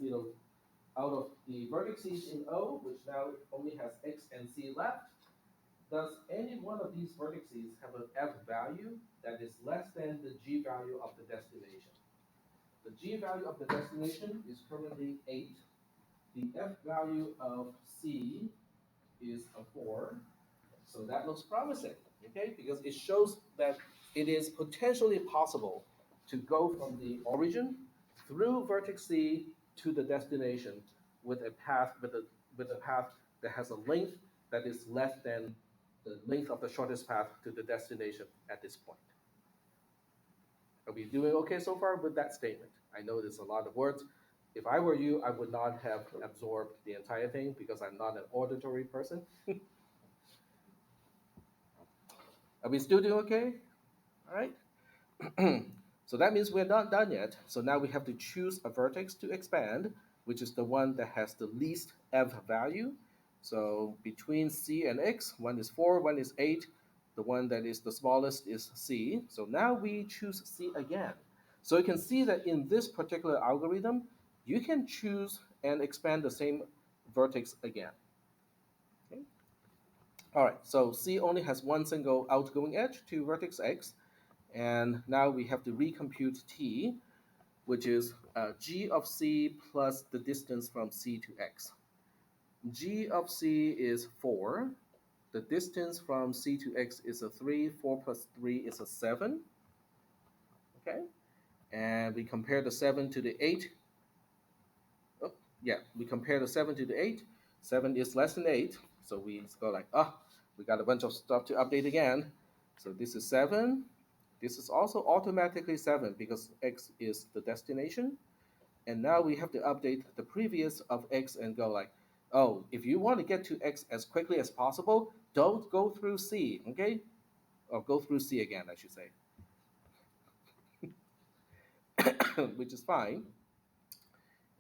out of the vertices in O, which now only has X and C left, does any one of these vertices have an F value that is less than the G value of the destination? The G value of the destination is currently 8. The F value of C is a 4. So that looks promising, okay? Because it shows that it is potentially possible to go from the origin through vertex C to the destination with a path that has a length that is less than the length of the shortest path to the destination at this point. Are we doing okay so far with that statement? I know there's a lot of words. If I were you, I would not have absorbed the entire thing because I'm not an auditory person. Are we still doing okay? All right. So that means we're not done yet. So now we have to choose a vertex to expand, which is the one that has the least f value. So between c and x, one is 4, one is 8. The one that is the smallest is c. So now we choose c again. So you can see that in this particular algorithm, you can choose and expand the same vertex again. Okay? All right, so c only has one single outgoing edge to vertex x. And now we have to recompute t, which is g of c plus the distance from c to x. G of c is 4. The distance from c to x is a 3. 4 plus 3 is a 7. Okay? And we compare the 7 to the 8. Oh, yeah, we compare the 7 to the 8. 7 is less than 8. So we go like, we got a bunch of stuff to update again. So this is 7. This is also automatically 7 because x is the destination. And now we have to update the previous of x and go like, oh, if you want to get to x as quickly as possible, don't go through c, okay? Or go through c again, I should say, which is fine.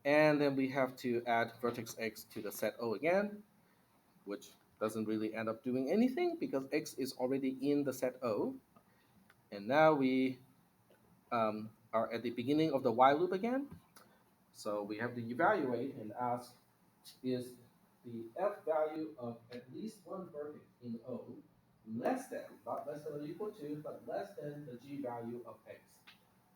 And then we have to add vertex x to the set O again, which doesn't really end up doing anything because x is already in the set O. And now we are at the beginning of the while loop again. So we have to evaluate and ask, is the f value of at least one vertex in O less than, not less than or equal to, but less than the g value of x?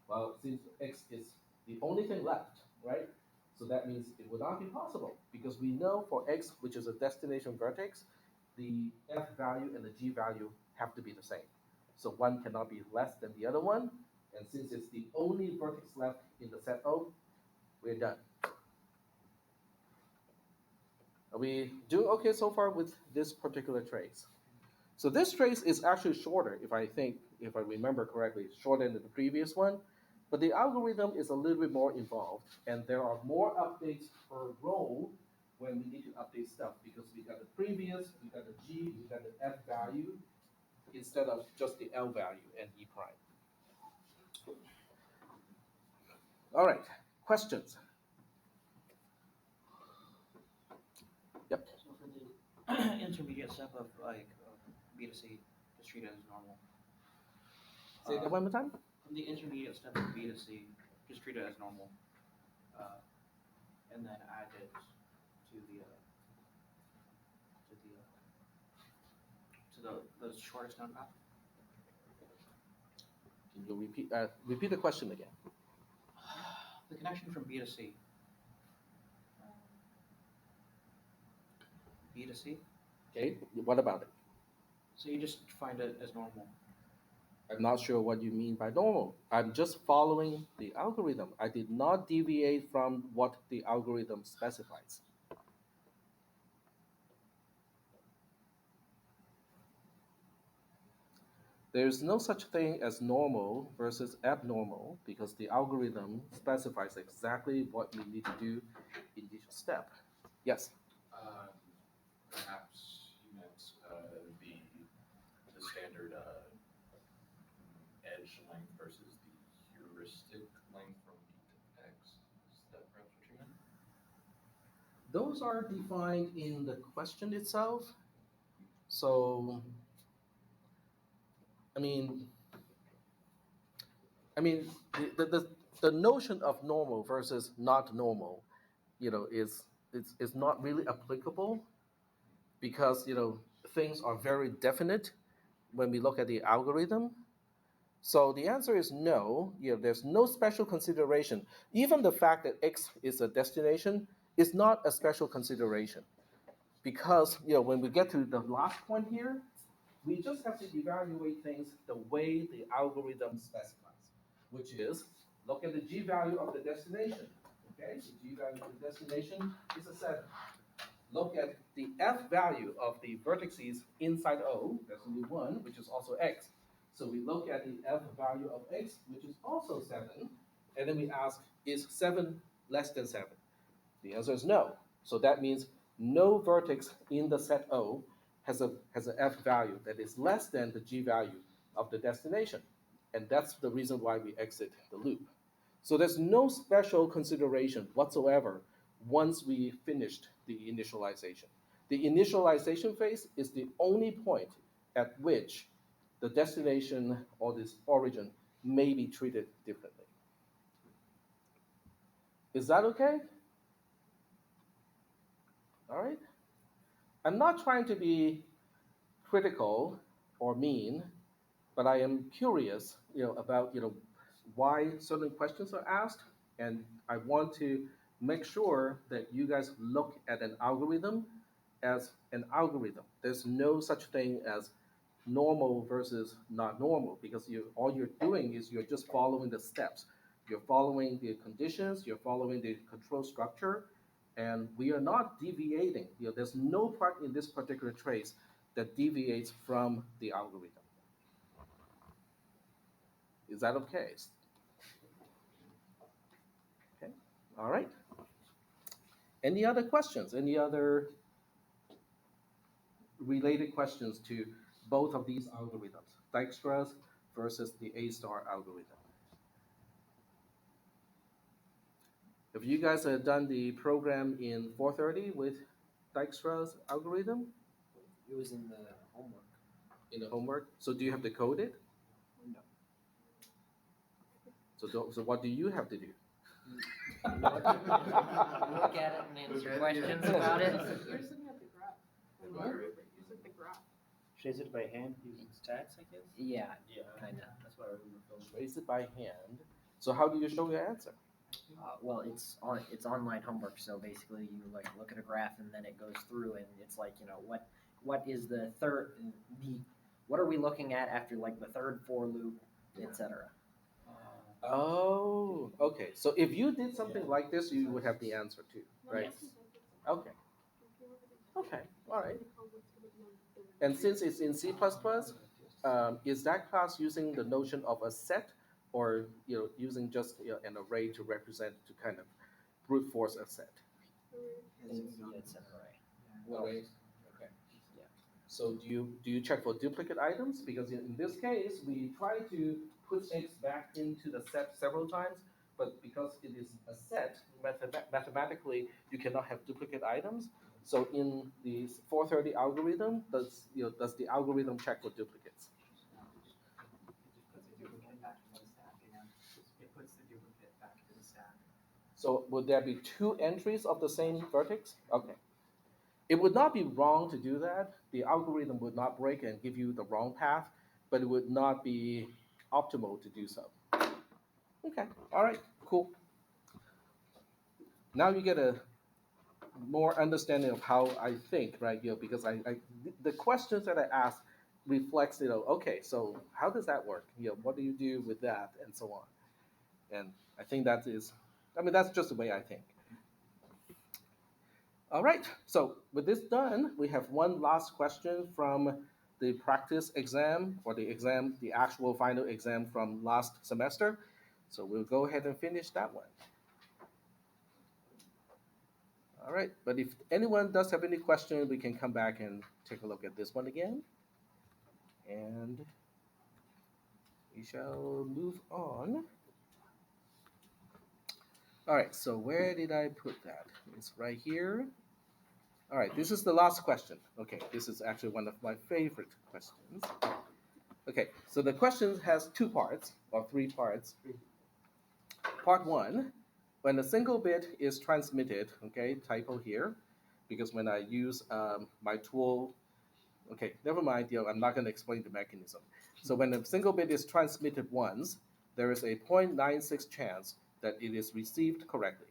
Well, since x is the only thing left, right? So that means it would not be possible because we know for x, which is a destination vertex, the f value and the g value have to be the same. So one cannot be less than the other one. And since it's the only vertex left in the set O, we're done. Are we doing okay so far with this particular trace? So this trace is actually shorter, if I remember correctly, shorter than the previous one. But the algorithm is a little bit more involved, and there are more updates per row when we need to update stuff because we got the previous, we got the G, we got the F value instead of just the L value and E prime. All right, questions? Yep. So for the intermediate step of like B to C, just treat it as normal. Say that one more time. From the intermediate step of B to C, just treat it as normal, and then add it to the shortest known path. Can you repeat the question again? The connection from B to C. B to C. Okay, what about it? So you just find it as normal. I'm not sure what you mean by normal. I'm just following the algorithm. I did not deviate from what the algorithm specifies. There's no such thing as normal versus abnormal because the algorithm specifies exactly what you need to do in each step. Yes? Um, Perhaps you meant the standard edge length versus the heuristic length from B to X. Is that perhaps what you meant? Those are defined in the question itself. So, I mean, I mean, the notion of normal versus not normal, is not really applicable because things are very definite when we look at the algorithm. So the answer is no. There's no special consideration. Even the fact that x is a destination is not a special consideration because when we get to the last point here, we just have to evaluate things the way the algorithm specifies, which is look at the g value of the destination. Okay, the g value of the destination is a 7. Look at the f value of the vertices inside O, that's only 1, which is also x. So we look at the f value of x, which is also 7, and then we ask, is 7 less than 7? The answer is no. So that means no vertex in the set O has an f value that is less than the g value of the destination, and that's the reason why we exit the loop. So there's no special consideration whatsoever once we finished the initialization. The initialization phase is the only point at which the destination or this origin may be treated differently. Is that okay? All right. I'm not trying to be critical or mean, but I am curious, about why certain questions are asked, and I want to make sure that you guys look at an algorithm as an algorithm. There's no such thing as normal versus not normal, because all you're doing is you're just following the steps. You're following the conditions, you're following the control structure, and we are not deviating. There's no part in this particular trace that deviates from the algorithm. Is that okay? Okay. All right. Any other questions? Any other related questions to both of these algorithms, Dijkstra's versus the A star algorithm? Have you guys done the program in 430 with Dijkstra's algorithm It was in the homework. in the homework? So do you have to code it? No. So what do you have to do? Look at it and answer questions about it. You're sitting at the graph. You're at the graph. Trace it by hand using stats, I guess? Yeah, Yeah, kinda. that's what I remember filming. Trace it by hand. So how do you show your answer? Well, it's online homework, so basically you like look at a graph and then it goes through and it's like, what is the what are we looking at after like the third for loop, etc. Oh, okay. So if you did something like this, you would have the answer too, right? Okay. Okay. All right. And since it's in C++, is that class using the notion of a set, or using just an array to represent, to kind of brute force a set? It's an array. Array. Okay. So do you check for duplicate items? Because in this case, we try to put x back into the set several times, but because it is a set, mathematically you cannot have duplicate items. So in the 430 algorithm, does the algorithm check for duplicates? Puts a duplicate back into the stack again. It puts the duplicate back into the stack. So would there be two entries of the same vertex? Okay. It would not be wrong to do that. The algorithm would not break and give you the wrong path, but it would not be optimal to do so. Okay, all right, cool. Now you get a more understanding of how I think, right? Because the questions that I ask reflects, okay, so how does that work? What do you do with that, and so on. And I think that's just the way I think. All right, so with this done, we have one last question from the practice exam, or the actual final exam from last semester. So we'll go ahead and finish that one. All right, but if anyone does have any question, we can come back and take a look at this one again. And we shall move on. All right, so where did I put that? It's right here. All right, this is the last question. Okay, this is actually one of my favorite questions. Okay, so the question has two parts, or three parts. Part one, when a single bit is transmitted, okay, typo here, because when I use my tool, okay, never mind, I'm not going to explain the mechanism. So when a single bit is transmitted once, there is a 0.96 chance that it is received correctly.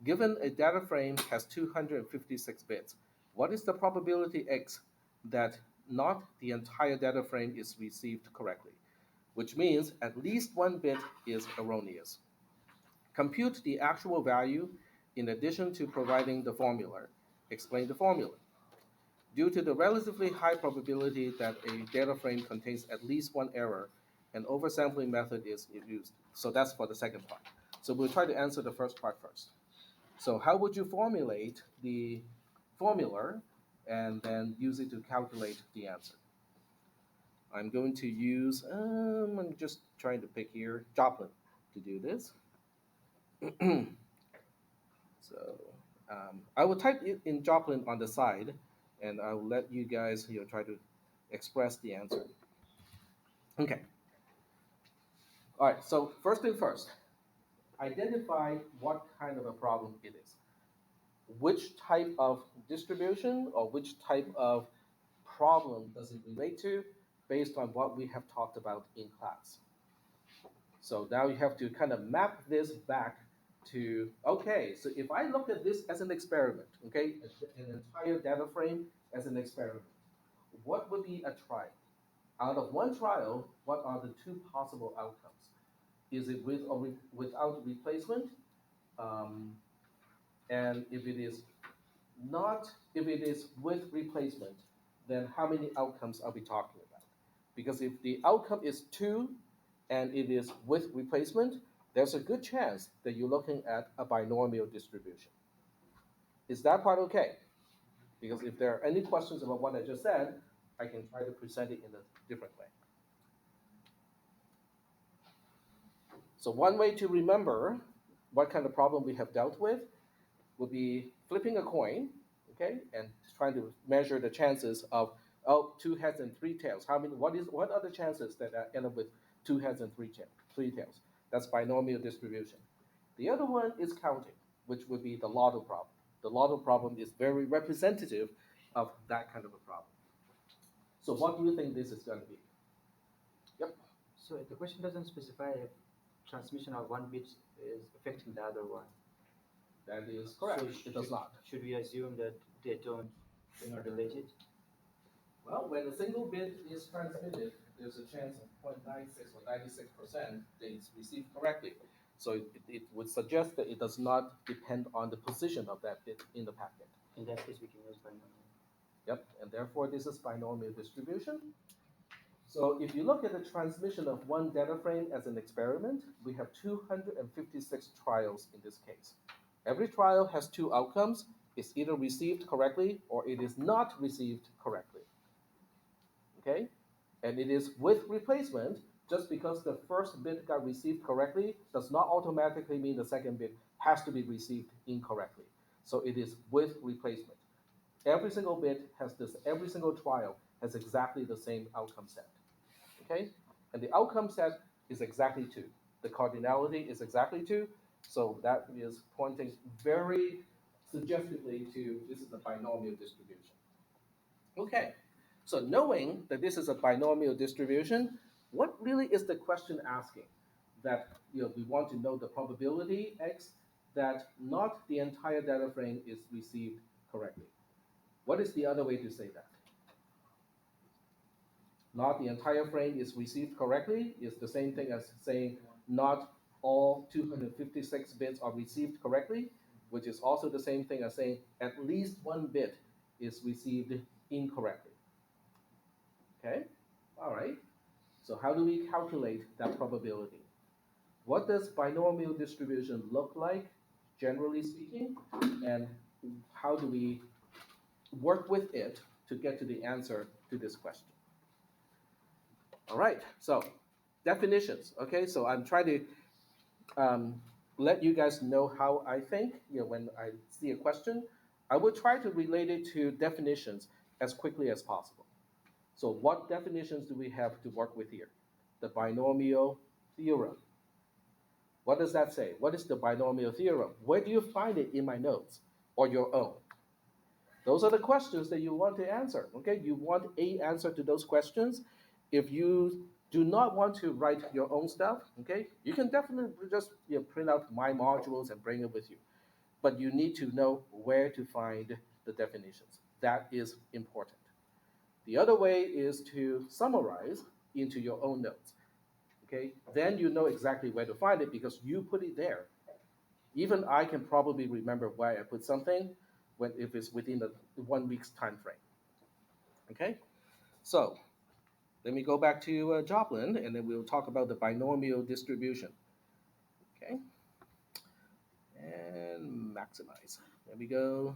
Given a data frame has 256 bits, what is the probability x that not the entire data frame is received correctly? Which means at least one bit is erroneous. Compute the actual value in addition to providing the formula. Explain the formula. Due to the relatively high probability that a data frame contains at least one error, an oversampling method is used. So that's for the second part. So we'll try to answer the first part first. So how would you formulate the formula, and then use it to calculate the answer. I'm going to use, I'm just trying to pick here, Joplin to do this. So I will type it in Joplin on the side, and I will let you guys try to express the answer. Okay. All right. So first thing first, identify what kind of a problem it is. Which type of distribution or which type of problem does it relate to based on what we have talked about in class. So now you have to kind of map this back to, okay, so if I look at this as an experiment, okay, an entire data frame as an experiment, what would be a trial? Out of one trial, what are the two possible outcomes? Is it with or without replacement? Um, and if it is not, if it is with replacement, then how many outcomes are we talking about? Because if the outcome is two and it is with replacement, there's a good chance that you're looking at a binomial distribution. Is that part okay? Because if there are any questions about what I just said, I can try to present it in a different way. So one way to remember what kind of problem we have dealt with would be flipping a coin, okay, and trying to measure the chances of, oh, two heads and three tails. What are the chances that I end up with two heads and three tails? That's binomial distribution. The other one is counting, which would be the lotto problem. The lotto problem is very representative of that kind of a problem. So what do you think this is going to be? Yep, So the question doesn't specify if transmission of one bit is affecting the other one. that is correct. So It does not. Should we assume that they're not related? Well, when a single bit is transmitted, there's a chance of 0.96 or 96% that it's received correctly. So it would suggest that it does not depend on the position of that bit in the packet. In that case, we can use binomial. Yep, and therefore this is binomial distribution. So if you look at the transmission of one data frame as an experiment, we have 256 trials in this case. Every trial has two outcomes. It's either received correctly or it is not received correctly. Okay? And it is with replacement. Just because the first bit got received correctly does not automatically mean the second bit has to be received incorrectly. So it is with replacement. Every single bit has this, every single trial has exactly the same outcome set. Okay? And the outcome set is exactly 2. The cardinality is exactly 2. So that is pointing very suggestively to this is a binomial distribution. Okay. So knowing that this is a binomial distribution, what really is the question asking? That we want to know the probability x that not the entire data frame is received correctly. What is the other way to say that? Not the entire frame is received correctly is the same thing as saying not all 256 bits are received correctly, which is also the same thing as saying at least one bit is received incorrectly. Okay? All right. So how do we calculate that probability? What does binomial distribution look like, generally speaking? And how do we work with it to get to the answer to this question? All right, so definitions. Okay, so I'm trying to let you guys know how I think. When I see a question, I will try to relate it to definitions as quickly as possible. So what definitions do we have to work with here? The binomial theorem. What does that say? What is the binomial theorem? Where do you find it in my notes or your own? Those are the questions that you want to answer. Okay, you want a answer to those questions. If you do not want to write your own stuff, okay, you can definitely just print out my modules and bring it with you. But you need to know where to find the definitions. That is important. The other way is to summarize into your own notes. Okay, then you know exactly where to find it because you put it there. Even I can probably remember why I put something if it's within the 1 week's time frame. Okay, so let me go back to Joplin, and then we'll talk about the binomial distribution. Okay, and maximize. There we go.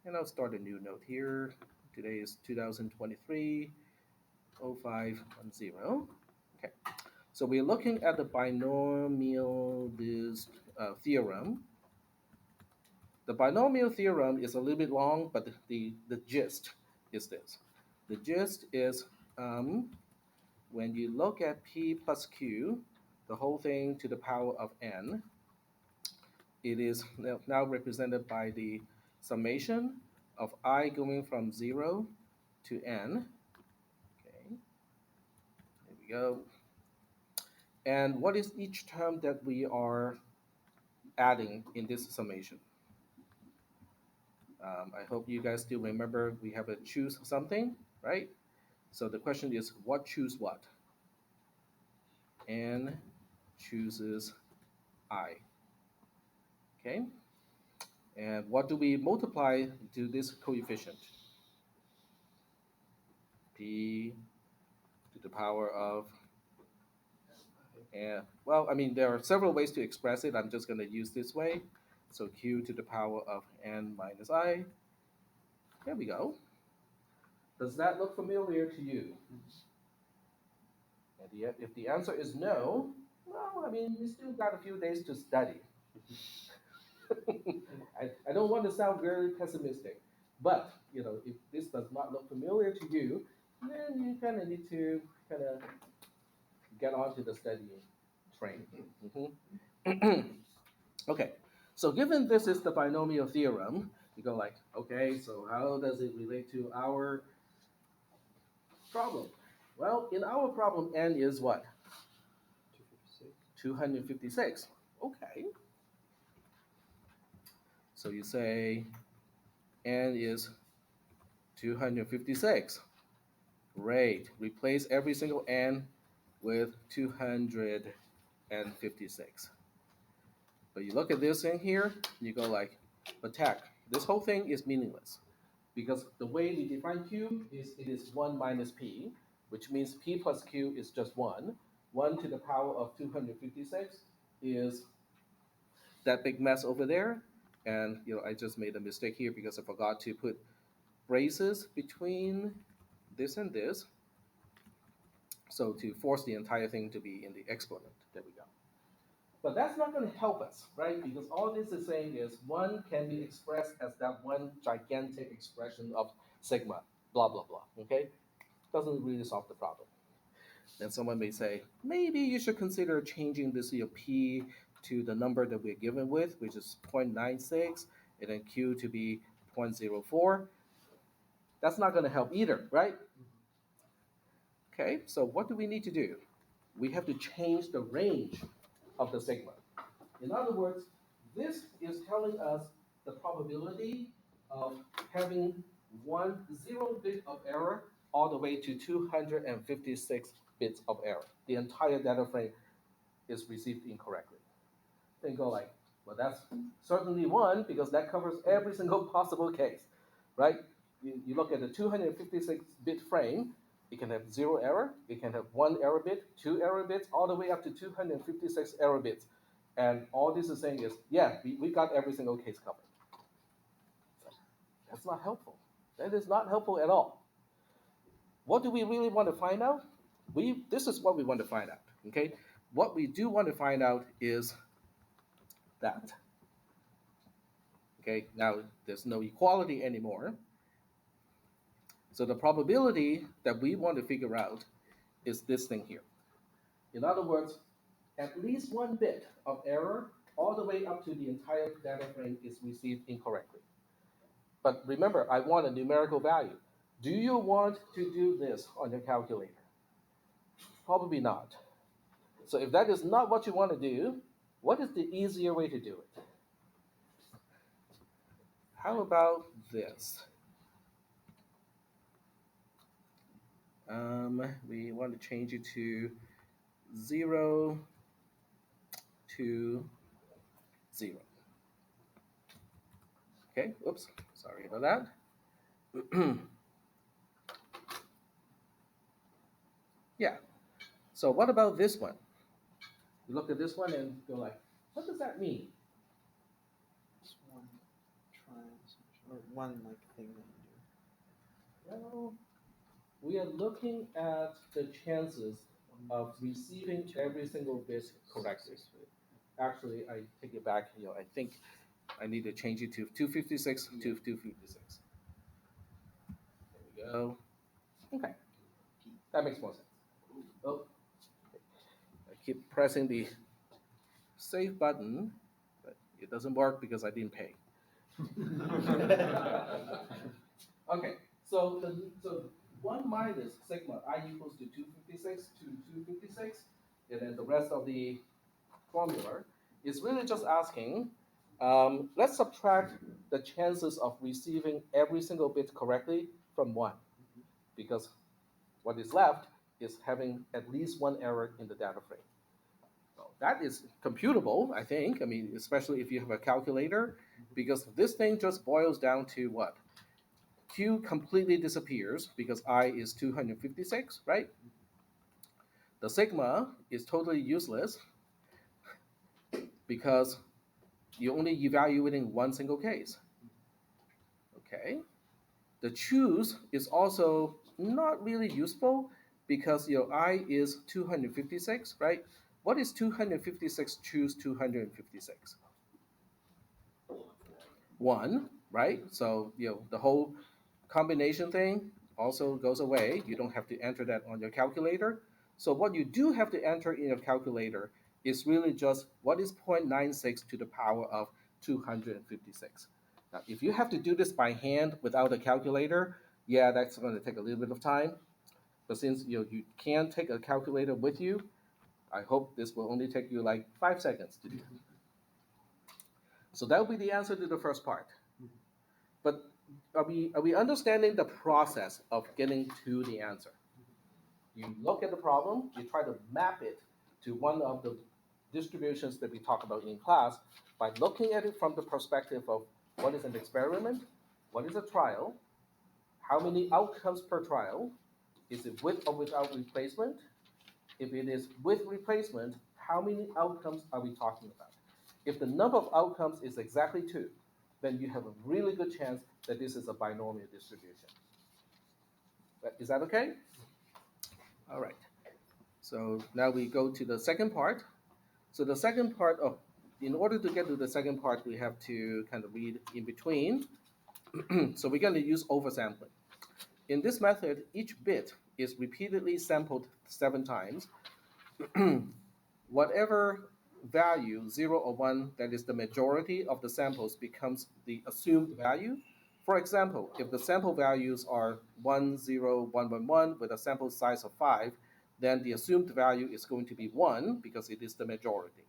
And I'll start a new note here. Today is 2023 0510. Okay, so we're looking at the binomial this theorem. The binomial theorem is a little bit long, but the gist is this. The gist is when you look at p plus q, the whole thing to the power of n, it is now represented by the summation of I going from 0 to n. Okay, there we go. And what is each term that we are adding in this summation? I hope you guys still remember we have to choose something, right? So the question is, what choose what? N chooses I. Okay? And what do we multiply to this coefficient? P to the power of, and well, I mean, there are several ways to express it. I'm just going to use this way. So q to the power of n minus I. There we go. Does that look familiar to you? And if the answer is no, well, I mean, you still got a few days to study. I don't want to sound very pessimistic, but if this does not look familiar to you, then you kind of need to kind of get onto the studying train. Mhm. Okay, so given this is the binomial theorem, you go like, okay, so how does it relate to our problem? Well, in our problem, n is what? 256. Okay, so you say n is 256. Great. Replace every single n with 256. But you look at this in here, you go like, but tech, this whole thing is meaningless. Because the way we define q is it is 1 minus p, which means p plus q is just 1. 1 to the power of 256 is that big mess over there. And I just made a mistake here because I forgot to put braces between this and this. So to force the entire thing to be in the exponent. There we go. But that's not going to help us, right? Because all this is saying is one can be expressed as that one gigantic expression of sigma, blah, blah, blah. Okay? Doesn't really solve the problem. Then someone may say, maybe you should consider changing this p to the number that we're given with, which is 0.96, and then q to be 0.04. That's not going to help either, right? Okay, so what do we need to do? We have to change the range of the sigma. In other words, this is telling us the probability of having 0 bit of error all the way to 256 bits of error. The entire data frame is received incorrectly. Then go like, well, that's certainly one because that covers every single possible case, right? You look at the 256-bit frame, it can have 0 error, it can have 1 error bit, 2 error bits, all the way up to 256 error bits. And all this is saying is, yeah, we got every single case covered. That's not helpful. That is not helpful at all. What do we really want to find out? This is what we want to find out, okay? What we do want to find out is that. Okay, now there's no equality anymore. So the probability that we want to figure out is this thing here. In other words, at least 1 bit of error all the way up to the entire data frame is received incorrectly. But remember, I want a numerical value. Do you want to do this on your calculator? Probably not. So if that is not what you want to do, what is the easier way to do it? How about this? We want to change it to 0 to 0. Okay, oops, sorry about that. Yeah, so what about this one? You look at this one and go like, what does that mean? It's one trans. or one like thing that you Well, we are looking at the chances of receiving every single bit correctly. Actually, I take it back. I think I need to change it to 256 to 256. There we go. Okay, that makes more sense. Oh, I keep pressing the save button, but it doesn't work because I didn't pay. Okay, so 1 minus sigma I equals to 256 to 256, and then the rest of the formula is really just asking, let's subtract the chances of receiving every single bit correctly from 1, because what is left is having at least one error in the data frame. So that is computable, I think. I mean, especially if you have a calculator, because this thing just boils down to what? Q completely disappears because I is 256, right? The sigma is totally useless because you're only evaluating one single case. Okay. The choose is also not really useful because your I is 256, right? What is 256 choose 256? 1, right? So the whole combination thing also goes away. You don't have to enter that on your calculator. So what you do have to enter in your calculator is really just what is 0.96 to the power of 256. Now, if you have to do this by hand without a calculator, yeah, that's going to take a little bit of time. But since you can take a calculator with you, I hope this will only take you like 5 seconds to do. So that will be the answer to the first part. But are we understanding the process of getting to the answer? You look at the problem, you try to map it to one of the distributions that we talk about in class by looking at it from the perspective of what is an experiment, what is a trial, how many outcomes per trial, is it with or without replacement? If it is with replacement, how many outcomes are we talking about? If the number of outcomes is exactly 2, then you have a really good chance that this is a binomial distribution. Is that okay? All right. So now we go to the second part. So the second part of, in order to get to the second part, we have to kind of read in between. So we're going to use oversampling. In this method, each bit is repeatedly sampled 7 times. Whatever value, 0 or 1, that is the majority of the samples becomes the assumed value. For example, if the sample values are 1, 0, 1, 1, 1 with a sample size of 5, then the assumed value is going to be 1 because it is the majority.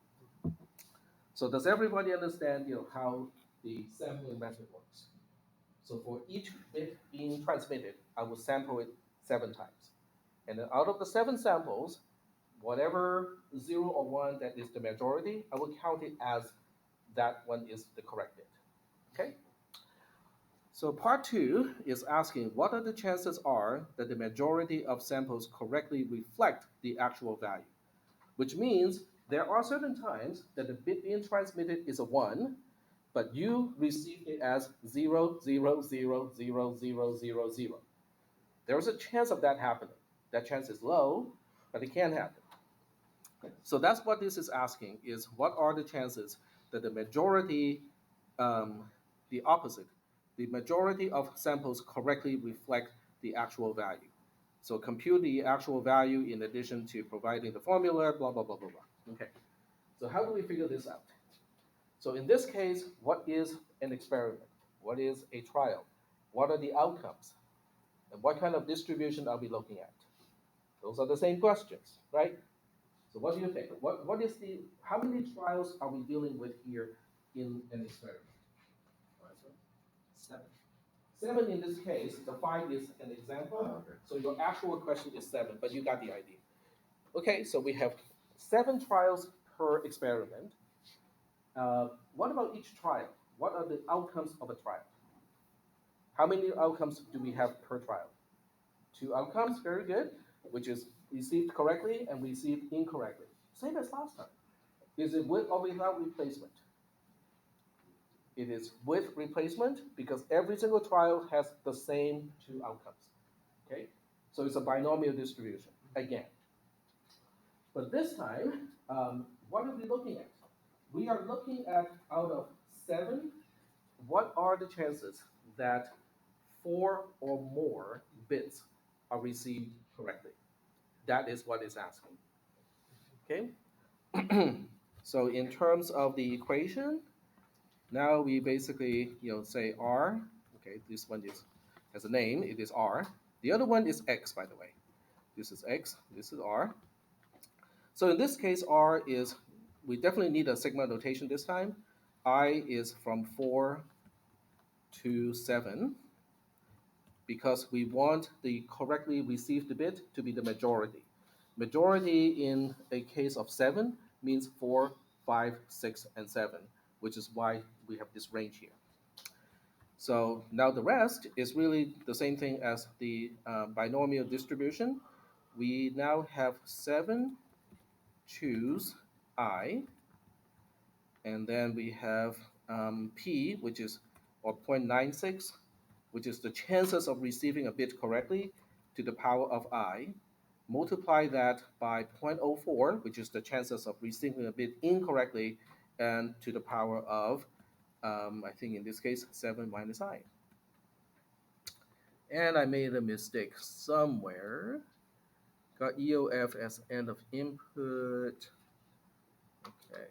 So does everybody understand how the sampling method works? So for each bit being transmitted, I will sample it 7 times. And then out of the 7 samples, whatever 0 or 1 that is the majority, I will count it as that one is the correct bit. Okay? So part 2 is asking what are the chances are that the majority of samples correctly reflect the actual value, which means there are certain times that the bit being transmitted is a 1, but you received it as 0, 0, 0, 0, 0, 0, 0. There's a chance of that happening. That chance is low, but it can happen. So that's what this is asking: is what are the chances that the majority, the opposite, the majority of samples correctly reflect the actual value. So compute the actual value in addition to providing the formula, blah, blah, blah, blah, blah. Okay. So how do we figure this out? So in this case, what is an experiment? What is a trial? What are the outcomes? And what kind of distribution are we looking at? Those are the same questions, right? So what do you think? What is how many trials are we dealing with here in an experiment? 7. 7 in this case, the 5 is an example. Okay. So your actual question is 7, but you got the idea. Okay, so we have 7 trials per experiment. What about each trial? What are the outcomes of a trial? How many outcomes do we have per trial? 2 outcomes, very good, which is received correctly and received incorrectly. Same as last time. Is it with or without replacement? It is with replacement because every single trial has the same two outcomes. Okay, so it's a binomial distribution again. But this time, what are we looking at? We are looking at out of 7, what are the chances that 4 or more bits are received correctly? That is what it's asking. Okay. So in terms of the equation, now we basically say R. Okay, this one has a name. It is R. The other one is X, by the way. This is X. This is R. So in this case, R is, we definitely need a sigma notation this time. I is from 4 to 7 because we want the correctly received bit to be the majority. Majority in a case of 7 means 4, 5, 6, and 7, which is why we have this range here. So now the rest is really the same thing as the binomial distribution. We now have 7 choose I, and then we have p, which is, or 0.96, which is the chances of receiving a bit correctly to the power of I. Multiply that by 0.04, which is the chances of receiving a bit incorrectly, and to the power of, I think in this case, 7 minus I. And I made a mistake somewhere. Got EOF as end of input. Okay.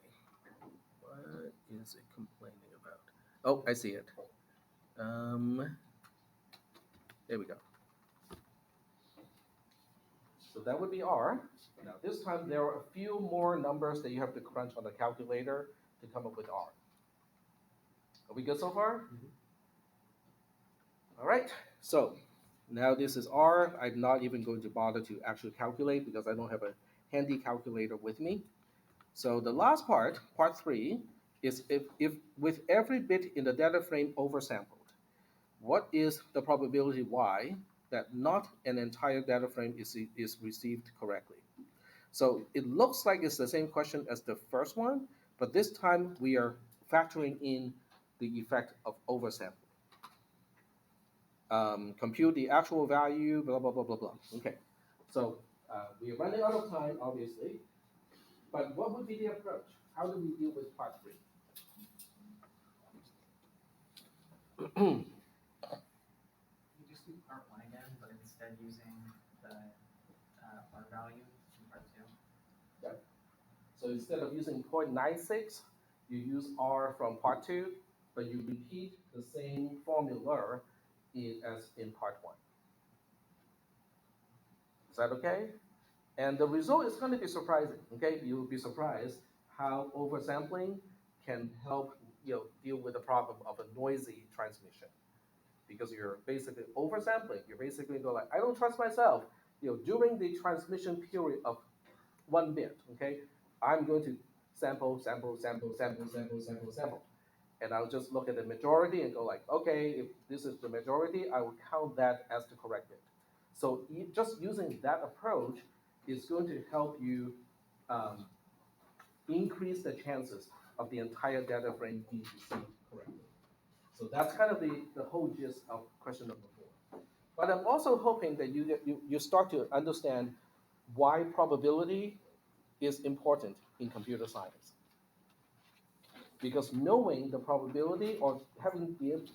What is it complaining about? Oh, I see it. There we go. So that would be R. Now this time there are a few more numbers that you have to crunch on the calculator to come up with R. Are we good so far? All right. So now this is R. I'm not even going to bother to actually calculate because I don't have a handy calculator with me. So the last part, part 3, is if with every bit in the data frame oversampled, what is the probability Y that not an entire data frame is received correctly? So it looks like it's the same question as the first one, but this time we are factoring in the effect of oversampling. Compute the actual value, blah, blah, blah, blah, blah. Okay, so we are running out of time, obviously, but what would be the approach? How do we deal with part 3? You just do part 1 again, but instead using the R value in part 2. Yep. So instead of using 0.96, you use R from part 2, but you repeat the same formula as in part 1. Is that okay? And the result is going to be surprising. Okay, you'll be surprised how oversampling can help deal with the problem of a noisy transmission, because you're basically oversampling. You're basically going like, I don't trust myself. During the transmission period of 1 bit, okay, I'm going to sample, sample, sample, sample, sample, sample, sample, and I'll just look at the majority and go like, okay, if this is the majority, I will count that as the correct bit. So just using that approach is going to help you increase the chances of the entire data frame being received correctly. So that's kind of the whole gist of question number 4. But I'm also hoping that you start to understand why probability is important in computer science. Because knowing the probability or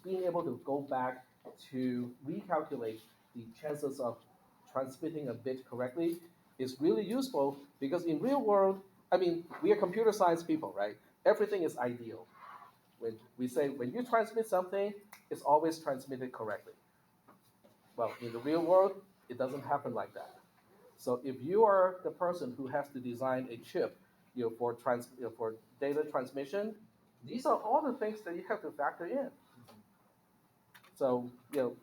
being able to go back to recalculate the chances of transmitting a bit correctly is really useful, because in real world, I mean, we are computer science people, right? Everything is ideal. When we say when you transmit something, it's always transmitted correctly. Well, in the real world, it doesn't happen like that. So if you are the person who has to design a chip, for data transmission, these are all the things that you have to factor in. So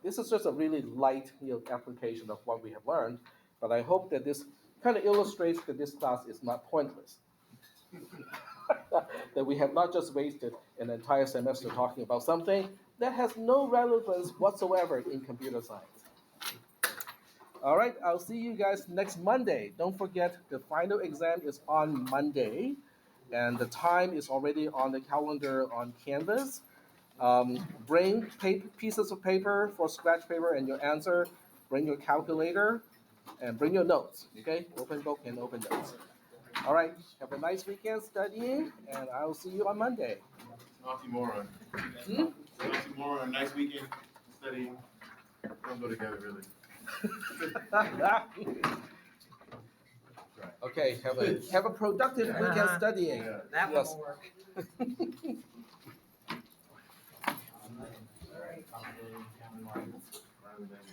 this is just a really light application of what we have learned, but I hope that this kind of illustrates that this class is not pointless. That we have not just wasted an entire semester talking about something that has no relevance whatsoever in computer science. All right, I'll see you guys next Monday. Don't forget the final exam is on Monday, and the time is already on the calendar on Canvas. Bring pieces of paper for scratch paper and your answer. Bring your calculator and bring your notes. Okay, open book and open notes. All right, have a nice weekend studying, and I will see you on Monday. Oxymoron. Hmm? Oxymoron. Nice weekend studying. Don't go together really. Okay, have a productive weekend studying. Yeah. That Yes. one will work. Alright, County Line. Rather than